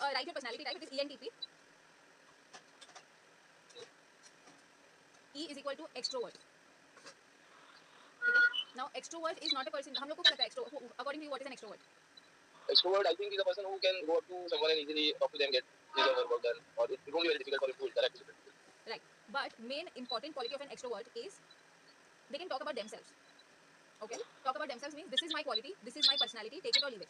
write your personality type. It is ENTP. E is equal to extrovert. Okay. Now extrovert is not a person. हम लोग को क्या लगता है extrovert? According to you, what is an extrovert? Extrovert, I think, is a person who can go up to someone and easily talk to them, get their work done, or it won't be very difficult for him to interact with people. Right. But main important quality of an extrovert is they can talk about themselves. Okay. Talk about themselves means this is my quality, this is my personality, take it or leave it.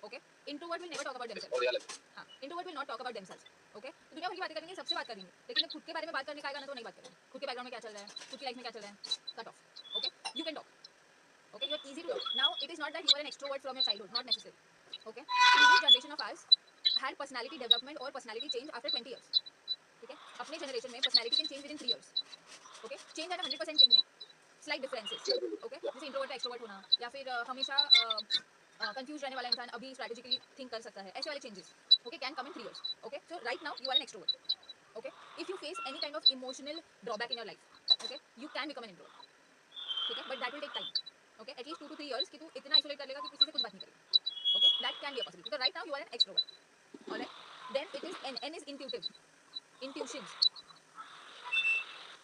Okay. Introvert will never talk about themselves. हाँ. Introvert will not talk about themselves. Okay. तो दुनिया भर की बातें करेंगे, सबसे बात करेंगे, लेकिन खुद के बारे में बात करने का आएगा ना तो नहीं बात करेंगे. खुद के बैकग्राउंड में क्या चल रहा है, खुद की लाइफ में क्या चल रहा है, cut off. Okay. You can talk. Okay. You are easy to talk. Now it is not that you are an extrovert from your childhood, not necessary. Okay. Previous generation of ours had personality development or personality change after 20 years. ठीक है. अपने generation में personality can change within 3 years. Okay. Change है ना 100% change नहीं. Slight differences. Okay. जैसे introvert का extrovert होना या फिर हमेशा कंफ्यूज रहने वाला इंसान अभी स्ट्रेटेजिकली थिंक कर सकता है, ऐसे वाले changes okay can come in 3 years. Okay so right now you are an extrovert. Okay if you face any kind of emotional drawback in your life okay you can become an introvert. ठीक है but that will take time. Okay at least 2 to 3 years कि तू इतना isolate कर लेगा कि किसी से कुछ बात नहीं करेगा. Okay that can be a possibility. तो right now you are an extrovert. Alright then it is an is intuitive. Intuition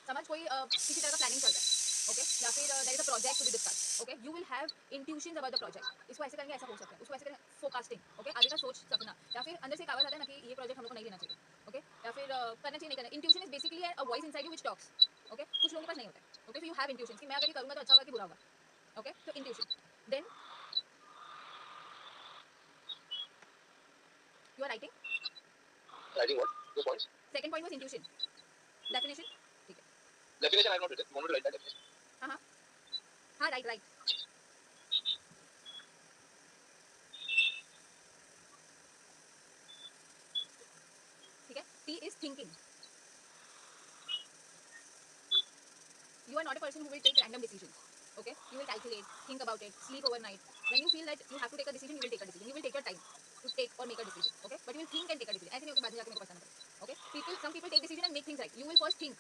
समझ कोई किसी तरह का प्लानिंग चल रहा है ओके या फिर there is a project to be discuss okay you will have intuitions about the project. इसको ऐसे करेंगे ऐसा हो सकता है, उसको ऐसे करेंगे फोरकास्टिंग ओके आगे का सोच सकना या फिर अंदर से एक आवाज आता है ना कि ये प्रोजेक्ट हम लोग को नहीं लेना चाहिए ओके या फिर करना चाहिए नहीं करना. Intuition is basically a voice inside you which talks okay. कुछ लोगों के पास नहीं होता है okay so you have intuitions कि मैं अगर ये करूंगा तो अच्छा होगा कि बुरा होगा. ओके तो intuition then you are writing. Writing what? Those points? Second point was intuition definition. ठीक है Definition I have not written. You want me to write that definition? हाँ हाँ राइट राइट. ठीक है T is thinking. You are not a person who will take random decisions. Okay, you will calculate, think about it, sleep overnight. When you feel that you have to take a decision, you will take a decision. You will take your time to take or make a decision. Okay, but you will think and take a decision. ऐसे नहीं होगा बाद में जाके मेरे को पछताना पड़े. Okay, some people take decision and make things right. You will first think,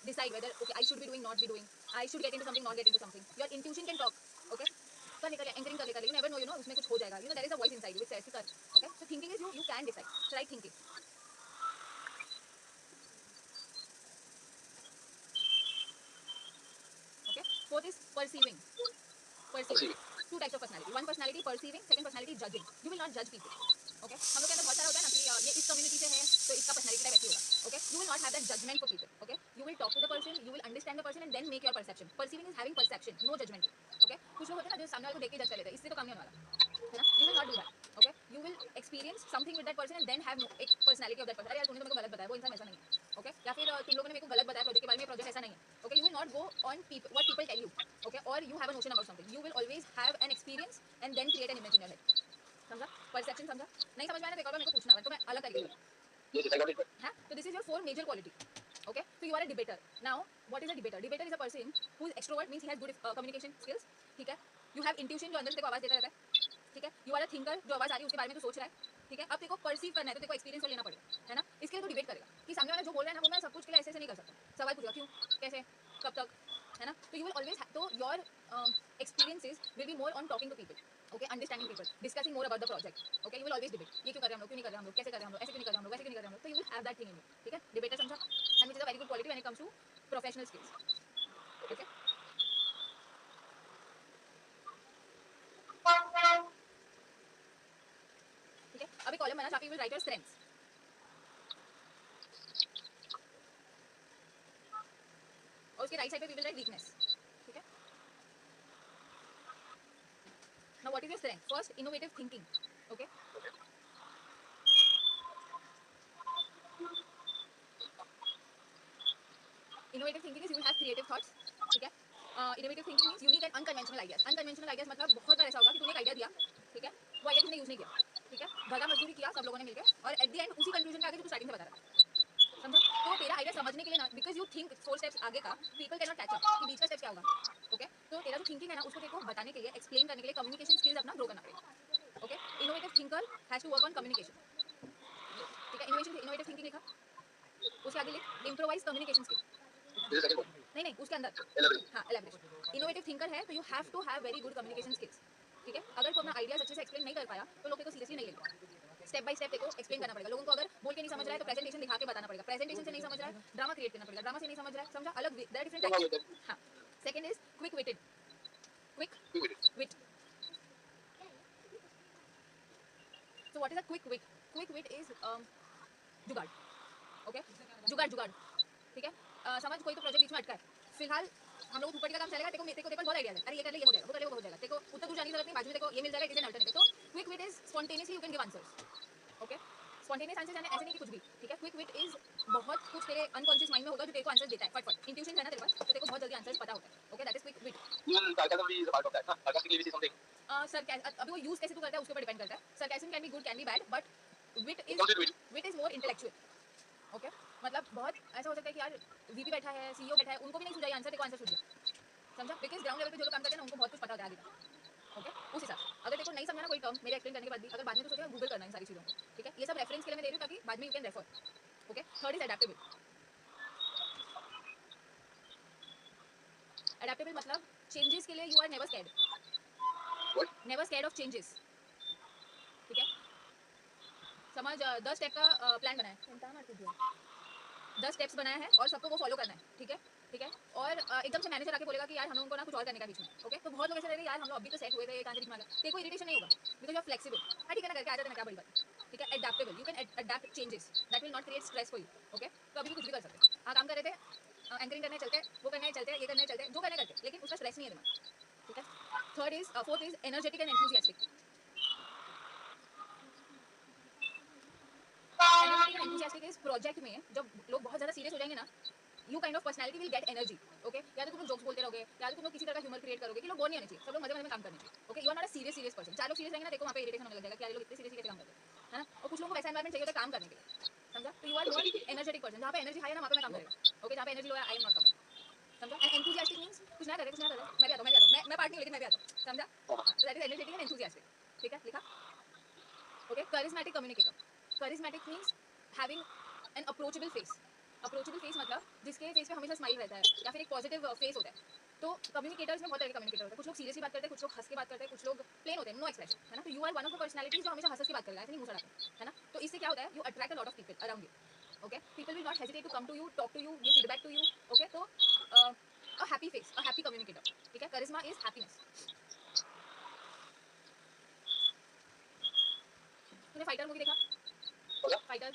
decide whether okay I should be doing, not be doing. I should get into something, not get into something. Your intuition can talk. Okay, कर ले anchoring कर ले. You never know, you know उसमें कुछ हो जाएगा. You know there is a voice inside you which says कि कर. Okay, so thinking is you can decide. So right thinking. Okay, fourth is perceiving. Perceiving. Two types of personality. One personality perceiving, second personality judging. You will not judge people. Okay? हम लोग के अंदर बहुत सारा होता है ना कि ये इस कम्युनिटी से है तो इसका पर्सनैलिटी टाइप ऐसे होगा. Okay? You will not have that judgment for people. Okay? You will talk to the person, you will understand the person and then make your perception. Perceiving is having perception, no judgment. Okay? कुछ लोग होते हैं ना जो सामने वाले को देख के जज कर लेते हैं, इससे तो काम नहीं होने वाला. है ना? You will not do that. Okay? You will experience something with that person and then have एक personality of that person. अरे यार तूने तो मेरे को गलत बताया, वो इंसान ऐसा नहीं है. Okay? या फिर तुम लोगों ने मेरे को गलत बताया प्रोजेक्ट के बारे में, प्रोजेक्ट ऐसा नहीं है. Okay? You will not go on people what people tell you. Okay? Or you have a notion about something. You will always have an experience and then create an image in your head. समझा? Perception समझा? नहीं समझ में आया ना record मेरे को पूछना है तो मैं अलग तरीके से. Yes, I got it. हाँ? तो this is your 4 major quality. Okay? So you are a debater. Now, what is a debater? Debater is a person who is extrovert means he has good communication skills. ठीक है? You have intuition जो अंदर से तेरे को आवाज देता रहता है. ठीक है? You are a thinker जो आवाज आ रही है उसके बारे में तू सोच रहा है. ठीक है? अब तेरे को परसीव करना है तो तेरे को एक्सपीरियंस तो लेना पड़ेगा. है ना? इसके लिए तू डिबेट करेगा कि सामने वाला जो बोल रहा है ना वो मैं सब कुछ के लिए ऐसे नहीं कर सकता. सवाल पूछेगा क्यों? कैसे? कब तक? है ना? तो you will always तो your experiences will be more on talking to people. Okay, understanding people, discussing more about the project. Okay, you will always debate. ये क्यों कर रहे हैं हम लोग, क्यों नहीं कर रहे हम लोग, कैसे कर रहे हैं हम लोग, ऐसे क्यों नहीं कर रहे हम लोग, वैसे क्यों नहीं कर रहे हम लोग. तो you will have that thing in you. ठीक है, debater समझा? And which is a very good quality when it comes to professional skills. Okay. ठीक है, अब एक कॉलम बना जहाँ पे you will write your strengths. और उसके राइट साइड पे we will write weakness. ठीक है. Now what is your strength? First, innovative thinking. Okay. Innovative thinking is you will have creative thoughts. ठीक है. Innovative thinking means unique and unconventional ideas. Unconventional ideas मतलब बहुत बार ऐसा होगा कि तूने एक आइडिया दिया, ठीक है, वो आइडिया तुमने यूज नहीं किया, ठीक है, भगा मजदूरी किया सब लोगों ने मिलकर और एट द एंड उसी कंक्लूजन पे आगे जो तू स्टार्टिंग से बता रहा है. समझा? तो तेरा आइडिया समझने के लिए ना बिकॉज यू थिंक 4 स्टेप्स आगे का people can not catch up कि बीच का स्टेप क्या होगा. ओके तो तेरा जो थिंकिंग है ना उसको तेरे को बताने के लिए एक्सप्लेन करने के लिए कम्युनिकेशन स्किल्स अपना ग्रो करना पड़ेगा. Okay innovative thinker has to work on communication. ठीक है इनोवेटिव थिंकिंग लिखा उसके आगे लिख improvise communication skill. This is the second one. नहीं उसके अंदर Elaborate. हाँ एलैबोरेशन. इनोवेटिव थिंकर है तो you have to have very good communication skills. ठीक है अगर तू अपना आइडियाज अच्छे से एक्सप्लेन नहीं कर पाया तो लोग तेरे को सीरियसली नहीं लेंगे. स्टेप बाय स्टेप देखो एक्सप्लेन करना पड़ेगा। लोगों को अगर बोल के नहीं समझ रहा है तो प्रेजेंटेशन दिखा के बताना पड़ेगा। प्रेजेंटेशन से नहीं समझ रहा है ड्रामा क्रिएट करना पड़ेगा। ड्रामा से नहीं समझ रहा है समझा, अलग देयर आर डिफरेंट टाइप्स। हाँ, second is quick witted. Quick wit. So what is a quick wit? Quick wit is jugaad. Okay, jugaad jugaad, ठीक है। समझ कोई तो प्रोजेक्ट बीच में अटका है, फिलहाल हम लोग ऊपर का काम चलेगा, तेरे को बहुत आइडिया है, अरे ये कर ले ये हो जाएगा, वो कर ले वो हो जाएगा, तेरे को उतना दूर जाने की जरूरत नहीं, बाजू में देखो ये मिल जाएगा, इट इज एन अल्टरनेटिव। तो quick wit is spontaneously you can give answers. Okay, spontaneous answer यानी ऐसे नहीं कि कुछ भी, ठीक है। क्विक विट इज बहुत कुछ तेरे अनकॉन्शियस माइंड में होगा जो तेरे को आंसर देता है फटफट, इंट्यूशन है ना तेरे पास, तो तेरे को बहुत जल्दी आंसर्स पता होता है। Okay, that is quick wit. Even sarcasm is a part of that. Huh? Sarcastically we say something. अभी वो यूज कैसे तू करता है उसके ऊपर डिपेंड करता है। Sarcasm can be good can be bad, but It comes with wit. Wit is more intellectual. Okay, मतलब बहुत ऐसा हो सकता है कि यार वीपी बैठा है, सीईओ बैठा है, उनको भी नहीं सूझा आंसर, देखो आंसर सूझ गया, समझा। बिकॉज ग्राउंड लेवल पे जो लोग काम करते हैं ना उनको बहुत कुछ पता होता है आगे का। ओके, उस हिसाब से अगर देखो नहीं समझा ना कोई टर्म मेरे एक्सप्लेन करने के बाद भी, अगर बाद में तो सोचेगा गूगल करना इन सारी चीज़ों को, ठीक है। ये सब रेफरेंस के लिए मैं दे रही हूँ ताकि बाद में you can refer. Okay, third is adaptable. Adaptable मतलब चेंजेस के लिए you are never scared. What? Never scared of changes, ठीक है। समझ 10 स्टेप का प्लान बनाया है, 10 स्टेप्स बनाया है और सबको वो फॉलो करना है, ठीक है, ठीक है। और एकदम से मैनेजर आके बोलेगा कि यार हम लोगों को ना कुछ और करने का बीच में, ओके। तो बहुत लोग ऐसे रहेंगे यार हम लोग अभी तो सेट हुए थे, एक आंसर बीच में आ गया, तेरे को इरिटेशन नहीं होगा बिकॉज यू आर फ्लेक्सिबल। हाँ ठीक है ना, करके आ जाते ना, क्या बड़ी बात है, ठीक है। Adaptable, you can adapt changes, that will not create stress for you. Okay, तो अभी भी कुछ भी कर सकते हैं। हाँ, काम कर रहे थे, एंकरिंग करने चलते, वो करने चलते, ये करने चलते, जो करने करते, लेकिन उसका स्ट्रेस नहीं है दिमाग, ठीक है। Fourth is energetic and enthusiastic. Energetic and enthusiastic is project में जब लोग बहुत ज्यादा सीरियस हो जाएंगे ना, you kind of personality will get energy. Okay, या तो तुम लोग जोक्स बोलते रहोगे, या तो तुम लोग किसी तरह का ह्यूमर क्रिएट करोगे कि लोग बोर नहीं होने चाहिए, सब लोग मजे मजे में काम करने चाहिए। Okay, you are not a serious person. चार लोग सीरियस रहेंगे ना, देखो वहाँ पे इरिटेशन होने लग जाएगा कि यार लोग इतने सीरियसली कैसे काम करते हैं, है ना। और कुछ लोगों को वैसा एनवायरमेंट चाहिए होता है काम करने के लिए, समझा। तो you are more energetic person, जहाँ पे एनर्जी हाई है ना वहाँ पे मैं काम करेगा। ओके, जहाँ पे एनर्जी लो है आई एम नॉट कमिंग, समझा। एंड एंथुसियास्टिक मींस कुछ ना करे, कुछ ना करे, मैं भी आता हूँ, मैं पार्ट नहीं हूँ लेकिन मैं भी आता हूँ, समझा। तो that is energetic and enthusiastic, ठीक है, लिखा। Okay, charismatic communicator. Charismatic means having an approachable face. Approachable face मतलब जिसके फेस पे हमेशा स्माइल रहता है या फिर एक पॉजिटिव फेस होता है। तो कम्युनिकेटर्स में बहुत तरह के कम्युनिकेटर होते हैं, कुछ लोग सीरियसली बात करते हैं, कुछ लोग हंस के बात करते हैं, कुछ लोग प्लेन होते हैं, नो एक्सप्रेशन, है ना। तो you are one of the personalities जो हमेशा हंस के बात करेगा, ऐसे नहीं मुंह चढ़ाते, है ना। तो इससे क्या होता है, you attract a lot of people around you. Okay, people will not hesitate to come to you, talk to you, give feedback to you. Okay, तो a happy face, a happy communicator, ठीक है। Charisma is happiness. तूने fighter movie देखा? Fighter,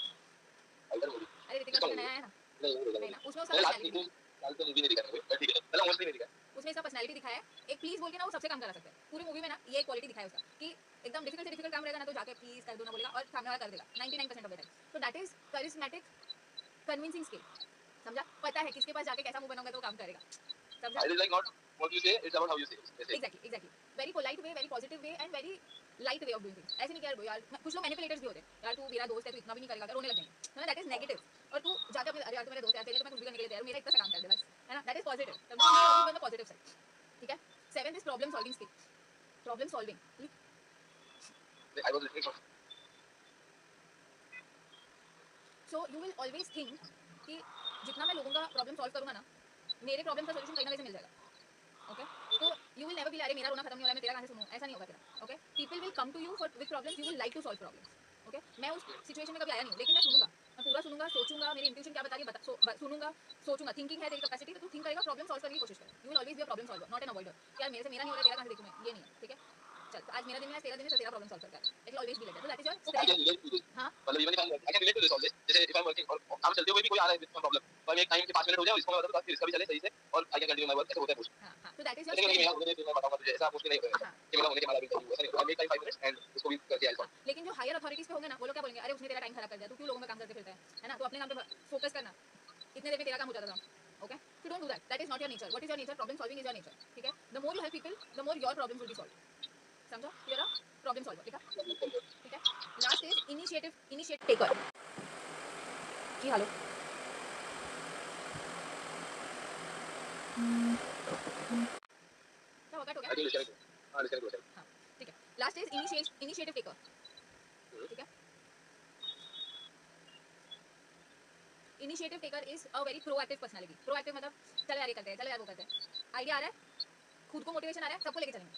Fighter movie. अरे ऋतिक किसका रोशन का movie? नया है ना, नहीं वो देखा नहीं नहीं। ना, उसमें उसका मैंने लास्ट पर्सनैलिटी, साल तो मूवी नहीं देखा है, ठीक है मतलब मोस्टली नहीं देखा। उसमें इसका पर्सनैलिटी दिखाया है। एक प्लीज बोल के ना वो सबसे काम करा सकता है पूरी मूवी में ना, ये क्वालिटी दिखाया है उसका कि एकदम डिफिकल्ट से डिफिकल्ट काम रहेगा ना तो जाके प्लीज कर दो ना बोलेगा और सामने वाला कर देगा 99% ऑफ द टाइम। तो that is charismatic convincing skill, समझा। पता है किसके पास जाके कैसा मुंह बनाऊंगा तो काम करेगा, समझा। It is like not what you say, it's about how you say it. Exactly very polite way, very positive way and very light way of doing things. ऐसे नहीं कि यार कुछ लोग मैनिपुलेटर्स भी होते हैं, यार तू मेरा दोस्त है तू इतना भी नहीं करेगा, रोने लग जाएंगे, है ना। That is negative. और तू जाके अपने, अरे यार तू मेरा दोस्त है, तेरे लिए तो मैं कुछ भी करने के लिए तैयार हूं, मेरा इतना सा काम कर दे बस, है ना। दैट इज पॉजिटिव, समझा। पॉजिटिव साइड, ठीक है। 7th is problem solving skill. Problem solving, I was listening from so you will always think कि जितना मैं लोगों का प्रॉब्लम सॉल्व करूंगा ना, मेरे प्रॉब्लम का सोल्यूशन कहीं ना कहीं से मिल जाएगा। ओके, तो यू विल नेवर बी अरे मेरा रोना खत्म नहीं हो रहा है, मैं तेरा कहां से सुनूं, ऐसा नहीं होगा तेरा। Okay, people will come to you for with problems, you will like to solve problems. Okay, मैं उस सिचुएशन में कभी आया नहीं हूं लेकिन मैं सुनूंगा, मैं पूरा सुनूंगा, सोचूंगा, मेरी इंट्यूशन क्या बता रही है सुनूंगा, सोचूंगा। थिंकिंग है तेरी कैपेसिटी, तो तू थिंक करेगा, प्रॉब्लम सॉल्व करने की कोशिश कर। You will always be a problem solver, not an avoider. यार मेरे से मेरा नहीं हो रहा, तेरा कहां से देखूं मैं, ये नहीं है, ठीक है। चल, तो आज मेरा दिन है, तेरा दिन है, तेरा प्रॉब्लम सॉल्व करता है। It will always be like that, so that is your I can strength. relate to this. हां, मतलब even if I can relate to this always. जैसे if I'm working और काम चलते हुए भी कोई आ रहा है with some problem, तो मैं एक टाइम के 5 मिनट हो जाए और इसको मैं बता दूं फिर इसका भी चले सही से और I can continue my work, ऐसे होता है कुछ। हां, हां, तो दैट इज योर ऐसे नहीं कि स्ट्रेंथ। मेरा होने दे मैं बताऊंगा तुझे, ऐसा मुश्किल नहीं होगा हाँ, कि मेरा होने के बाद अभी ऐसा नहीं होगा। I make time 5 minutes and उसको भी करके I'll solve. लेकिन जो हायर अथॉरिटीज पे होंगे ना, वो लोग क्या बोलेंगे, अरे उसने तेरा टाइम खराब कर दिया, तू क्यों लोगों में काम करते फिरता है ना। तो अपने काम पे फोकस करना, इतने देर में तेरा काम हो जाता था। Okay, so don't do that, that is not your nature. What is your nature? Problem solving is your nature, ठीक है। The more you help people, the more your problems will be solved, समझा। You are a problem solver, ठीक है, ठीक है। Last is initiative taker. जी hello, क्या workout हो I गया? think listening to. हाँ listening to. हाँ, ठीक है। लास्ट इज इनिशिएटिव टेकर, ठीक है। Initiative taker is a very proactive personality. Proactive मतलब चलो यार ये करते हैं, चलो यार वो करते हैं, आइडिया आ रहा है, खुद को मोटिवेशन आ रहा है, सबको लेके चलेंगे,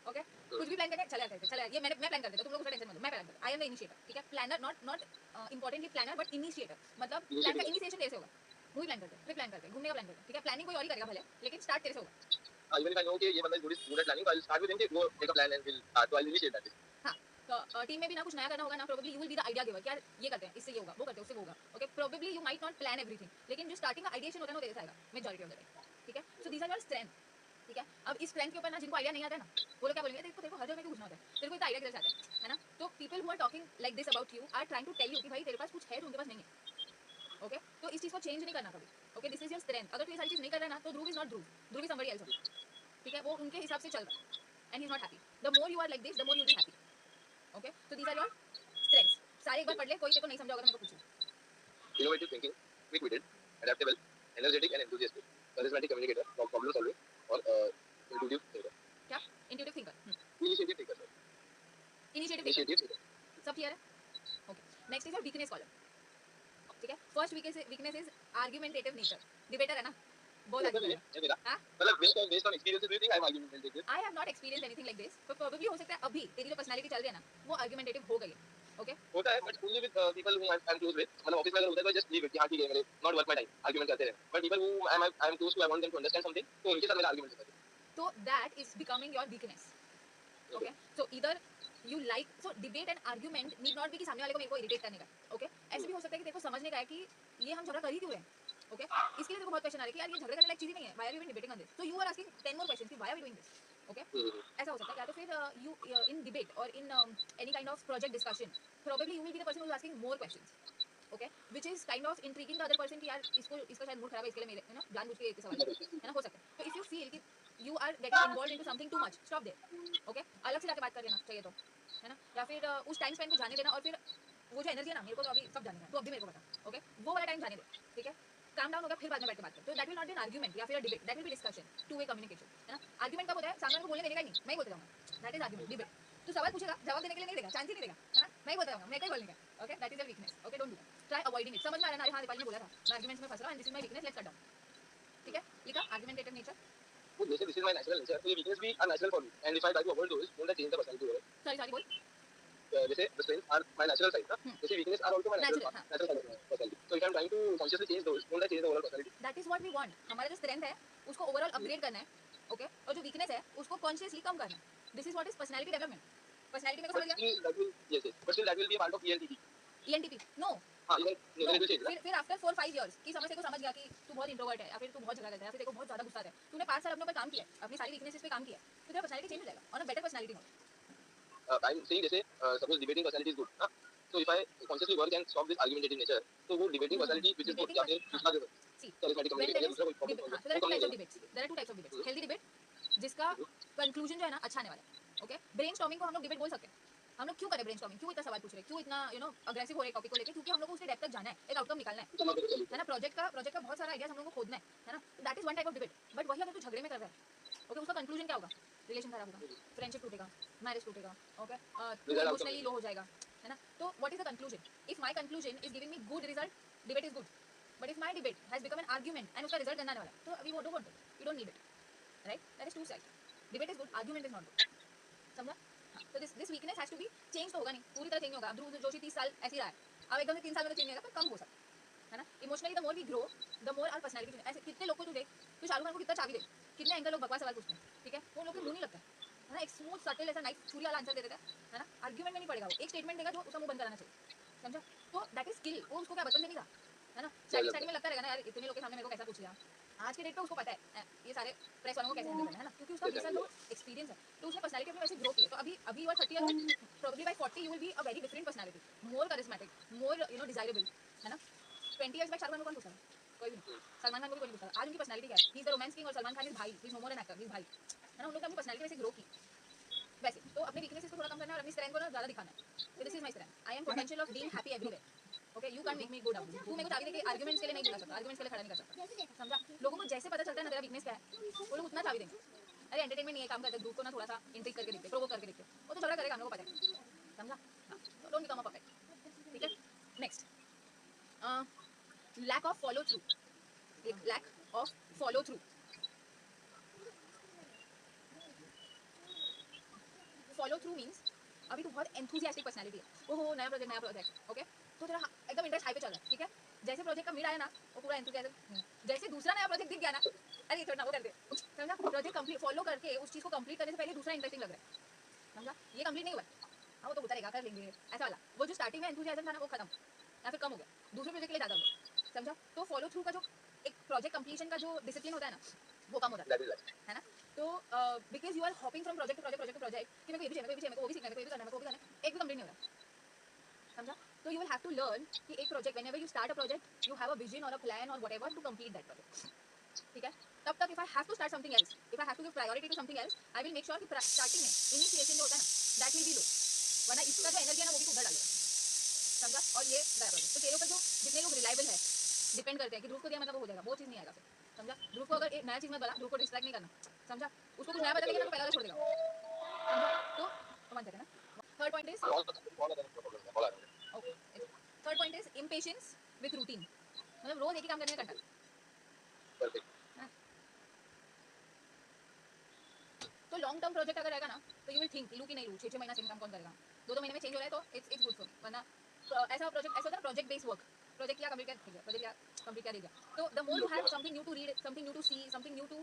ओके कुछ भी प्लान करके चला ये मैं प्लान कर देता हूं, तुम लोग उसका टेंशन मत लो, मैं प्लान करता हूं। आई एम द इनिशिएटर, ठीक है, planner not importantly planner but initiator, मतलब प्लान का इनिशिएशन तेरे से होगा। मूवी प्लान करते हैं, ट्रिप प्लान करते हैं, घूमने का प्लान करते हैं, ठीक है, प्लानिंग कोई और ही करेगा भले, लेकिन स्टार्ट तेरे से होगा। Even if I know कि ये बंदा is good at planning, so I'll start with him कि वो make a plan and will start. So I'll initiate that. हाँ, तो टीम में भी ना कुछ नया करना होगा ना, probably you will be the idea giver कि यार ये करते हैं, इससे ये होगा, वो करते हैं, उससे वो होगा। Okay, probably you might not plan everything, लेकिन जो स्टार्टिंग का आइडिएशन होता है ना, वो तेरे से आएगा मेजॉरिटी ऑफ द टाइम, ठीक है। सो दीस आर योर स्ट्रेंथ, ठीक है। अब इस स्ट्रेंथ के ऊपर ना जिनको आइडिया नहीं आता है ना, वो लोग क्या बोलेंगे, तेरे को हर जगह क्यों घुसना होता है, तेरे को इतना आइडिया किधर से आता है ना। तो people who are talking like this about you are trying to tell you कि भाई तेरे पास कुछ है जो उनके पास नहीं है। ओके, तो इस चीज को चेंज नहीं करना कभी। Okay, this is your strength. अगर तू ये सारी चीज नहीं कर रहा है ना, तो Dhruv is not Dhruv, Dhruv is somebody else, ठीक है। वो उनके हिसाब से चल रहा है and he is not happy. The more you are like this, the more you will be happy. Okay, so these are your strengths. सारे एक बार पढ़ ले, कोई तेरे को नहीं समझा होगा तो मेरे को पूछो। Innovative thinking, quick-witted, adaptable, energetic and enthusiastic, charismatic communicator, problem solving और intuitive thinker. क्या? Intuitive thinker. Initiative thinker. Initiative Initiative thinker, thinker. सब क्लियर है। Okay, next is your weakness column, ठीक है। First weakness is argumentative nature. Debater है ना, बहुत argue करेगा। ये मेरा हाँ, मतलब based on experiences, do you think I'm argumentative? I have not experience anything like this, पर प्रोबेबली हो सकता है अभी तेरी जो पर्सनालिटी चल रही है ना, वो आर्गुमेंटेटिव हो गई है। ओके, होता है but only with people who I'm close with. मतलब ऑफिस में अगर होता है तो just leave it कि हाँ ठीक है मेरे not worth my time argument करते रहे. But people who I'm close to, I want them to understand something, तो उनके साथ मेरा argument होता है. so that is becoming your weakness. Okay, so either you like, so debate and argument need not be कि सामने वाले को मेरे को इरिटेट करने का, ओके। ऐसे भी हो सकता है कि तेरे को समझने का है कि ये हम झगड़ा कर ही क्यों रहे हैं, ओके। इसके लिए तेरे को बहुत क्वेश्चन आ रहे हैं कि यार ये झगड़े करने लायक चीज ही नहीं है, why are we debating on this, so you are asking 10 more questions कि why are we doing this, okay. ऐसा हो सकता है। या तो फिर यू इन डिबेट और in any kind of project discussion probably you will be the person who is asking more questions, okay, which is kind of intriguing the other person कि यार इसका शायद मूड खराब है, इसके लिए मेरे है ना जानबूझ के ये सवाल है ना, हो सकता है। तो इफ यू फील कि you are getting involved into something too much, stop there, okay। अलग से जाके बात कर लेना चाहिए तो, है ना। या फिर उस टाइम स्पेंड को जाने देना, और फिर वो जो एनर्जी है ना, मेरे को तो अभी सब जाने का, तो अभी मेरे को बता, ओके, वो वाला टाइम जाने दे, ठीक है। काम डाउन होगा, फिर बाद में बैठ के बात कर, तो that will not be an argument या फिर debate, that will be discussion, two way communication, है ना। आर्गुमेंट कब होता है, सामने वाले को बोलने देने का ही नहीं, मैं ही बोलते जाऊंगा, दैट इज आर्गुमेंट। डिबेट तू सवाल पूछेगा, जवाब देने के लिए नहीं देगा, चांस ही नहीं देगा, है ना, मैं ही बोलता जाऊंगा, मैं ही बोलने का, okay, that is your weakness, okay, don't do that, try avoiding it. समझ में आ रहा है ना, हां दीपाली ने बोला था मैं आर्गुमेंट्स में फंस रहा हूं and this is my weakness, let's cut down, ठीक है। लिखा आर्गुमेंटेटिव नेचर, तो जैसे this is my natural nature, तो ये weakness भी are natural for me. And if I try to avoid those, won't I change the personality overall? Sorry बोल, जैसे the strengths are my natural side, ना? जैसे weakness are also my natural Natural, हाँ. natural side of my personality. So if I'm trying to consciously change those, won't I change the overall personality? That is what we want. हमारा जो strength है उसको overall upgrade करना है, okay, और जो weakness है उसको कॉन्शियसली कम करना है। This is what is personality development. Personality मेरे को But समझ गया। still that will, yes, yes. But still that will be a part of ENTP. ENTP no, हाँ, even no, no, then it will change, ना? फिर after 4-5 years की समझ से को समझ गया कि तू बहुत इंट्रोवर्ट है, या फिर तू बहुत झगड़ा करता है, या फिर तेरे को बहुत ज्यादा गुस्सा आता है, तूने 5 साल अपने ऊपर काम किया है, अपनी सारी वीकनेसेस पे काम किया है, तो तेरा पर्सनालिटी चेंज हो जाएगा on a better personality mode. I'm saying जैसे suppose debating personality is good, ना? So if I consciously work and stop this argumentative nature, तो वो debating personality which is good, या फिर दूसरा जो सी charismatic व्हेन communicator देयर या इज दूसरा कोई problem डिबेट, solver, हां, सो देयर वो आर टू कम नहीं टाइप्स ऑफ होगा. Debates, there are two types of debates. Healthy debate जिसका कंक्लूजन जो है ना अच्छा आने वाला है, ओके। ब्रेनस्टॉर्मिंग को हम लोग डिबेट बोल सकते हैं। हम लोग क्यों करें ब्रेनस्टॉर्मिंग, क्यों इतना सवाल पूछ रहे हैं, क्यों इतना अग्रेसिव हो रहे हैं टॉपिक को लेके, क्योंकि हम लोग को उसके डेप्थ तक जाना है, एक आउटकम निकालना है ना। प्रोजेक्ट का बहुत सारा आइडियाज हम लोग को खोदना है ना। That is one type of debate. But वही अगर तू झगड़े में कर रहा है, ओके, उसका कंक्लूजन क्या होगा, रिलेशन खराब होगा, फ्रेंडशिप टूटेगा, मैरिज टूटेगा, ओके, तू इमोशनली लो हो जाएगा, है ना। तो what is the conclusion? If my conclusion is giving me good result, debate is good. But if my debate has become an argument and उसका रिजल्ट गंदा आने वाला है, तो we don't want it, we don't need it, right. That is two side. Debate is good, argument is not good, समझा। हाँ, तो this weakness has to be change, तो होगा नहीं, पूरी तरह चेंज होगा। ध्रुव जोशी 30 साल ऐसे ही रहा है, अब एकदम से 3 साल में तो चेंज नहीं होगा, पर कम हो सकता है ना। Emotionally the more we grow, the more our personality. ऐसे कितने लोग को तू देख, तू शाहरुख खान को कितना चाबी दे, कितने एंकर लोग बकवास सवाल पूछते हैं, ठीक है, वो लोग के मुंह नहीं लगता है ना। एक स्मूथ सटल ऐसा नाइफ छुरी वाला आंसर दे देता है ना। आर्ग्यूमेंट में नहीं पड़ेगा, वो एक स्टेटमेंट देगा जो उसका मुंह बंद कराना चाहिए, समझा। तो दैट इज स्किल। वो उसको क्या बचपन से नहीं था, है ना। स्टार्टिंग में लगता रहेगा ना यार इतने लोग के सामने मेरे को कैसा पूछ लिया। आज के डेट पे उसको पता है ये सारे प्रेस वालों को कैसे हैंडल करना है ना, क्योंकि उसका 20 साल का एक्सपीरियंस है। तो उसने पर्सनालिटी अपनी वैसे ग्रो की है। तो अभी you are 30 years, probably by 40 you will be a very different personality, more charismatic, more desirable, है ना। 20 ईयर्स बैक शाहरुख खान को कौन पूछा, कोई भी नहीं। सलमान खान को भी कोई नहीं पूछा। आज उनकी पर्सनालिटी क्या है, he is the romance king, और सलमान खान इज भाई, he is no more an actor, he is भाई, है ना। उन लोग ने अपनी पर्सनालिटी वैसे ग्रो की वैसे। तो अपने वीकनेसेस को थोड़ा कम करना है और अपनी स्ट्रेंथ को ना ज़्यादा दिखाना है। तो this is my strength, I am potential of being happy everywhere, okay. You can make me go down. तू मेरे को चाबी देके आर्गुमेंट्स के लिए नहीं दिला सकता, आर्गुमेंट्स के लिए खड़ा नहीं कर सकता, समझा। लोगों को जैसे पता चलता है ना तेरा वीकनेस क्या है, वो लोग उतना चाबी देंगे। अरे एंटरटेनमेंट नहीं है, काम करते ग्रुप को ना थोड़ा सा इंट्रिग करके देखते, प्रोवोक करके देखते, वो तो झगड़ा करेगा, हम लोग को पता है, समझा। हाँ, तो डोंट बिकम अ परफेक्ट, ठीक है। Next, lack of follow through, एक lack of follow through. Follow through means अभी तू बहुत एंथुसियास्टिक पर्सनैलिटी है, ओहो नया प्रोजेक्ट, ओके, तो तेरा एकदम इंटरेस्ट हाई पे चल रहा है, ठीक है, जैसे प्रोजेक्ट का मिड आया ना वो पूरा एंथुसियाज्म, जैसे दूसरा नया प्रोजेक्ट दिख गया ना, अरे छोड़ना वो कर दे, समझा, प्रोजेक्ट कंप्लीट फॉलो करके उस चीज़ को कंप्लीट करने से पहले दूसरा इंटरेस्टिंग लग रहा है, समझा, ये कंप्लीट नहीं हुआ, हाँ वो तो होता रहेगा कर लेंगे ऐसा वाला, वो जो स्टार्टिंग में एंथुसियाज्म था ना वो खत्म या फिर कम हो गया, दूसरे प्रोजेक्ट के लिए ज़्यादा हो गया, समझा, तो फॉलो थ्रू का जो एक प्रोजेक्ट कंप्लीशन का जो डिसिप्लिन होता है ना वो कम हो जाता है ना, तो because you are hopping from project to project कि मेरे को ये भी चाहिए, मेरे को ये भी चाहिए, मेरे को वो भी सीखना है, मेरे को ये भी करना है, मेरे को वो भी करना है, एक भी कंप्लीट नहीं हो रहा, समझा, तो you will have to learn कि एक project whenever you start a project you have a vision और अ प्लान और whatever to complete that project, ठीक है, तब तक if I have to start something else, if I have to give priority to something else, I will make sure कि starting में initiation जो होता है ना दैट विल बी लो, वरना इसका जो एनर्जी है ना वो भी उधर डालेगा, समझा, और ये गया प्रोजेक्ट, तो तेरे ऊपर जो जितने लोग रिलायबल है डिपेंड करते हैं कि ध्रुव को दिया मतलब वो हो जाएगा, वो चीज़ नहीं आएगा फिर, समझा, ध्रुव को अगर एक नया चीज़ मत बोला, ध्रुव को डिस्ट्रैक्ट नहीं करना, समझा, उसको कुछ नया बता देंगे ना तो पहला वाला छोड़ देगा, समझा, तो वन सेकंड ना, third point is okay, third point is impatience with routine, मतलब रोज एक ही काम करने में कंटाल, हाँ? तो लॉन्ग टर्म प्रोजेक्ट अगर रहेगा ना तो यू विल थिंक लू कि नहीं लू 6 महीना सेम काम कौन करेगा, 2 महीने में चेंज हो रहा है तो इट्स गुड फॉर मी, वरना ऐसा प्रोजेक्ट ऐसा होता है प्रोजेक्ट बेस्ड वर्क, प्रोजेक्ट किया कंप्लीट कर दिया, प्रोजेक्ट किया कंप्लीट कर दिया, तो the more you have something new to read, something new to see, something new to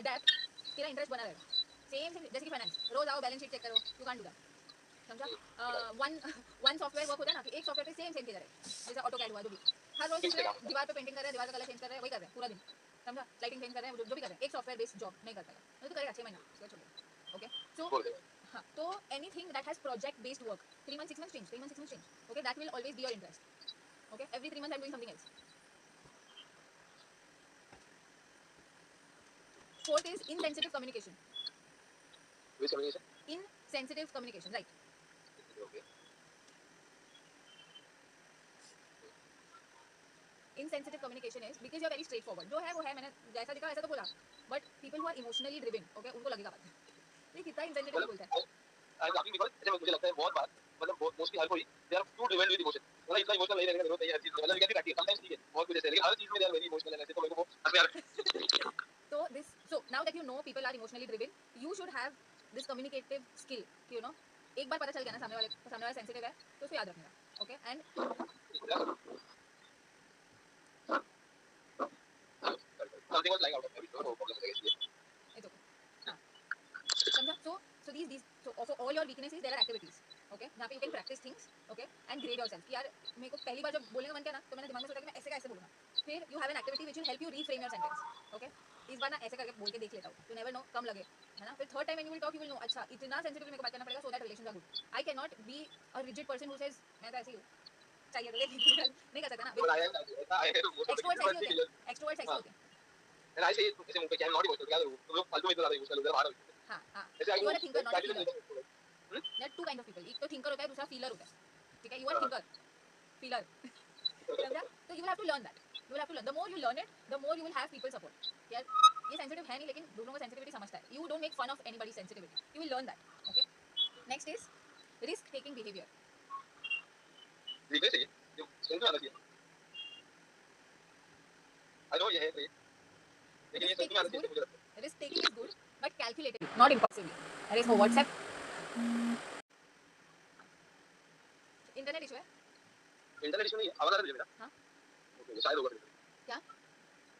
adapt, तेरा इंटरेस्ट बना रहेगा, सेम जैसे कि फाइनेंस, रोज आओ बैलेंस शीट चेक करो, यू कांट डू दैट, समझा, वन वन सॉफ्टवेयर वर्क होता है ना कि एक सॉफ्टवेयर पे सेम किया जा रहा है, जैसे ऑटो कैड हुआ जो भी, हर रोज दूसरे दीवार पे पेंटिंग कर रहे हैं, दीवार का कलर चेंज कर रहे हैं, वही कर रहे हैं पूरा दिन, समझा, लाइटिंग चेंज कर रहे हैं, जो भी कर रहे हैं, एक सॉफ्टवेयर बेस्ड जॉब नहीं कर पाएगा, तो करेगा 6 महीना उसके बाद छोड़ देगा, ओके, सो हाँ, तो anything that has project based work 3 months 6 months change, 3 months 6 months change, okay, that will always be your interest, okay, every 3 months I'm doing something else. Fourth is insensitive communication. Which communication? Insensitive communication, right? Okay. Insensitive communication is because you're very straightforward, जो है वो है, मैंने जैसा दिखा वैसा तो बोला, but people who are emotionally driven, okay, उनको लगेगा बात, ये कितना insensitive बोलता है, आई एम बिकॉज़ ऐसे मुझे लगता है बहुत बार मतलब मोस्टली हर कोई they are too driven with emotion, मतलब इतना इमोशनल नहीं रहने की जरूरत नहीं है हर चीज में, मतलब ये भी समटाइम्स ठीक है बहुत कुछ ऐसे है, लेकिन हर चीज में दे आर वेरी इमोशनल ऐसे, तो मेरे को वो हंसने आ रहा है। so this, so now that you know people are emotionally driven, you should have this communicative skill, you know, एक बार पता चल गया ना सामने वाला सेंसिटिव है तो उसको याद रखने का, ओके, and something was like out of habit, no problem है इसलिए। it's okay, हाँ, समझा, so these so for all your weaknesses there are activities, okay, जहाँ पे you can practice things, okay, and grade yourself कि यार मेरे को पहली बार जब बोलने का मन किया ना तो मैंने दिमाग में सोचा कि मैं ऐसे का ऐसे बोलूँगा, फिर you have an activity which will help you reframe your sentence, okay, इस बार ना ऐसे करके बोल के देख लेता हूँ, you never know कम लगे, है ना, फिर third time when you will talk you will know अच्छा इतना sensitive मेरे को बात करना पड़ेगा so that relations are good, I cannot be a rigid person who says मैं तो ऐसे ही हूँ, चाहिए तो देख नहीं कर सकता ना, बट आई है वो तो एक्सट्रोवर्ट्स ऐसे होते हैं, एक्सट्रोवर्ट्स ऐसे होते हैं, एंड आई से ऐसे मुंह पे क्या नॉट इमोशनल क्या तुम लोग फालतू में इतना ज्यादा इमोशनल हो रहा है, हाँ हाँ, ऐसे I you are a thinker not a no feeler, there are two kind of people, एक तो thinker होता है दूसरा feeler होता है, ठीक है, you are thinker, feeler, समझा, तो you will have to learn that, you will have to learn, the more you learn it the more you will have people support, यार ये sensitive है नहीं लेकिन दूसरों का sensitivity समझता है, you don't make fun of anybody's sensitivity, you will learn that, okay, next is risk taking behavior, देखने चाहिए जो सुनते आना चाहिए, आई नो ये है लेकिन ये risk सुनते taking आना is चाहिए good, मुझे लगता है। risk taking is good but calculated not impulsively, अरे इसको WhatsApp इंटरनेट इशू है, इंटरनेट इशू नहीं है, आवाज आ रही है मेरा, हाँ, ओके शायद होगा, क्या,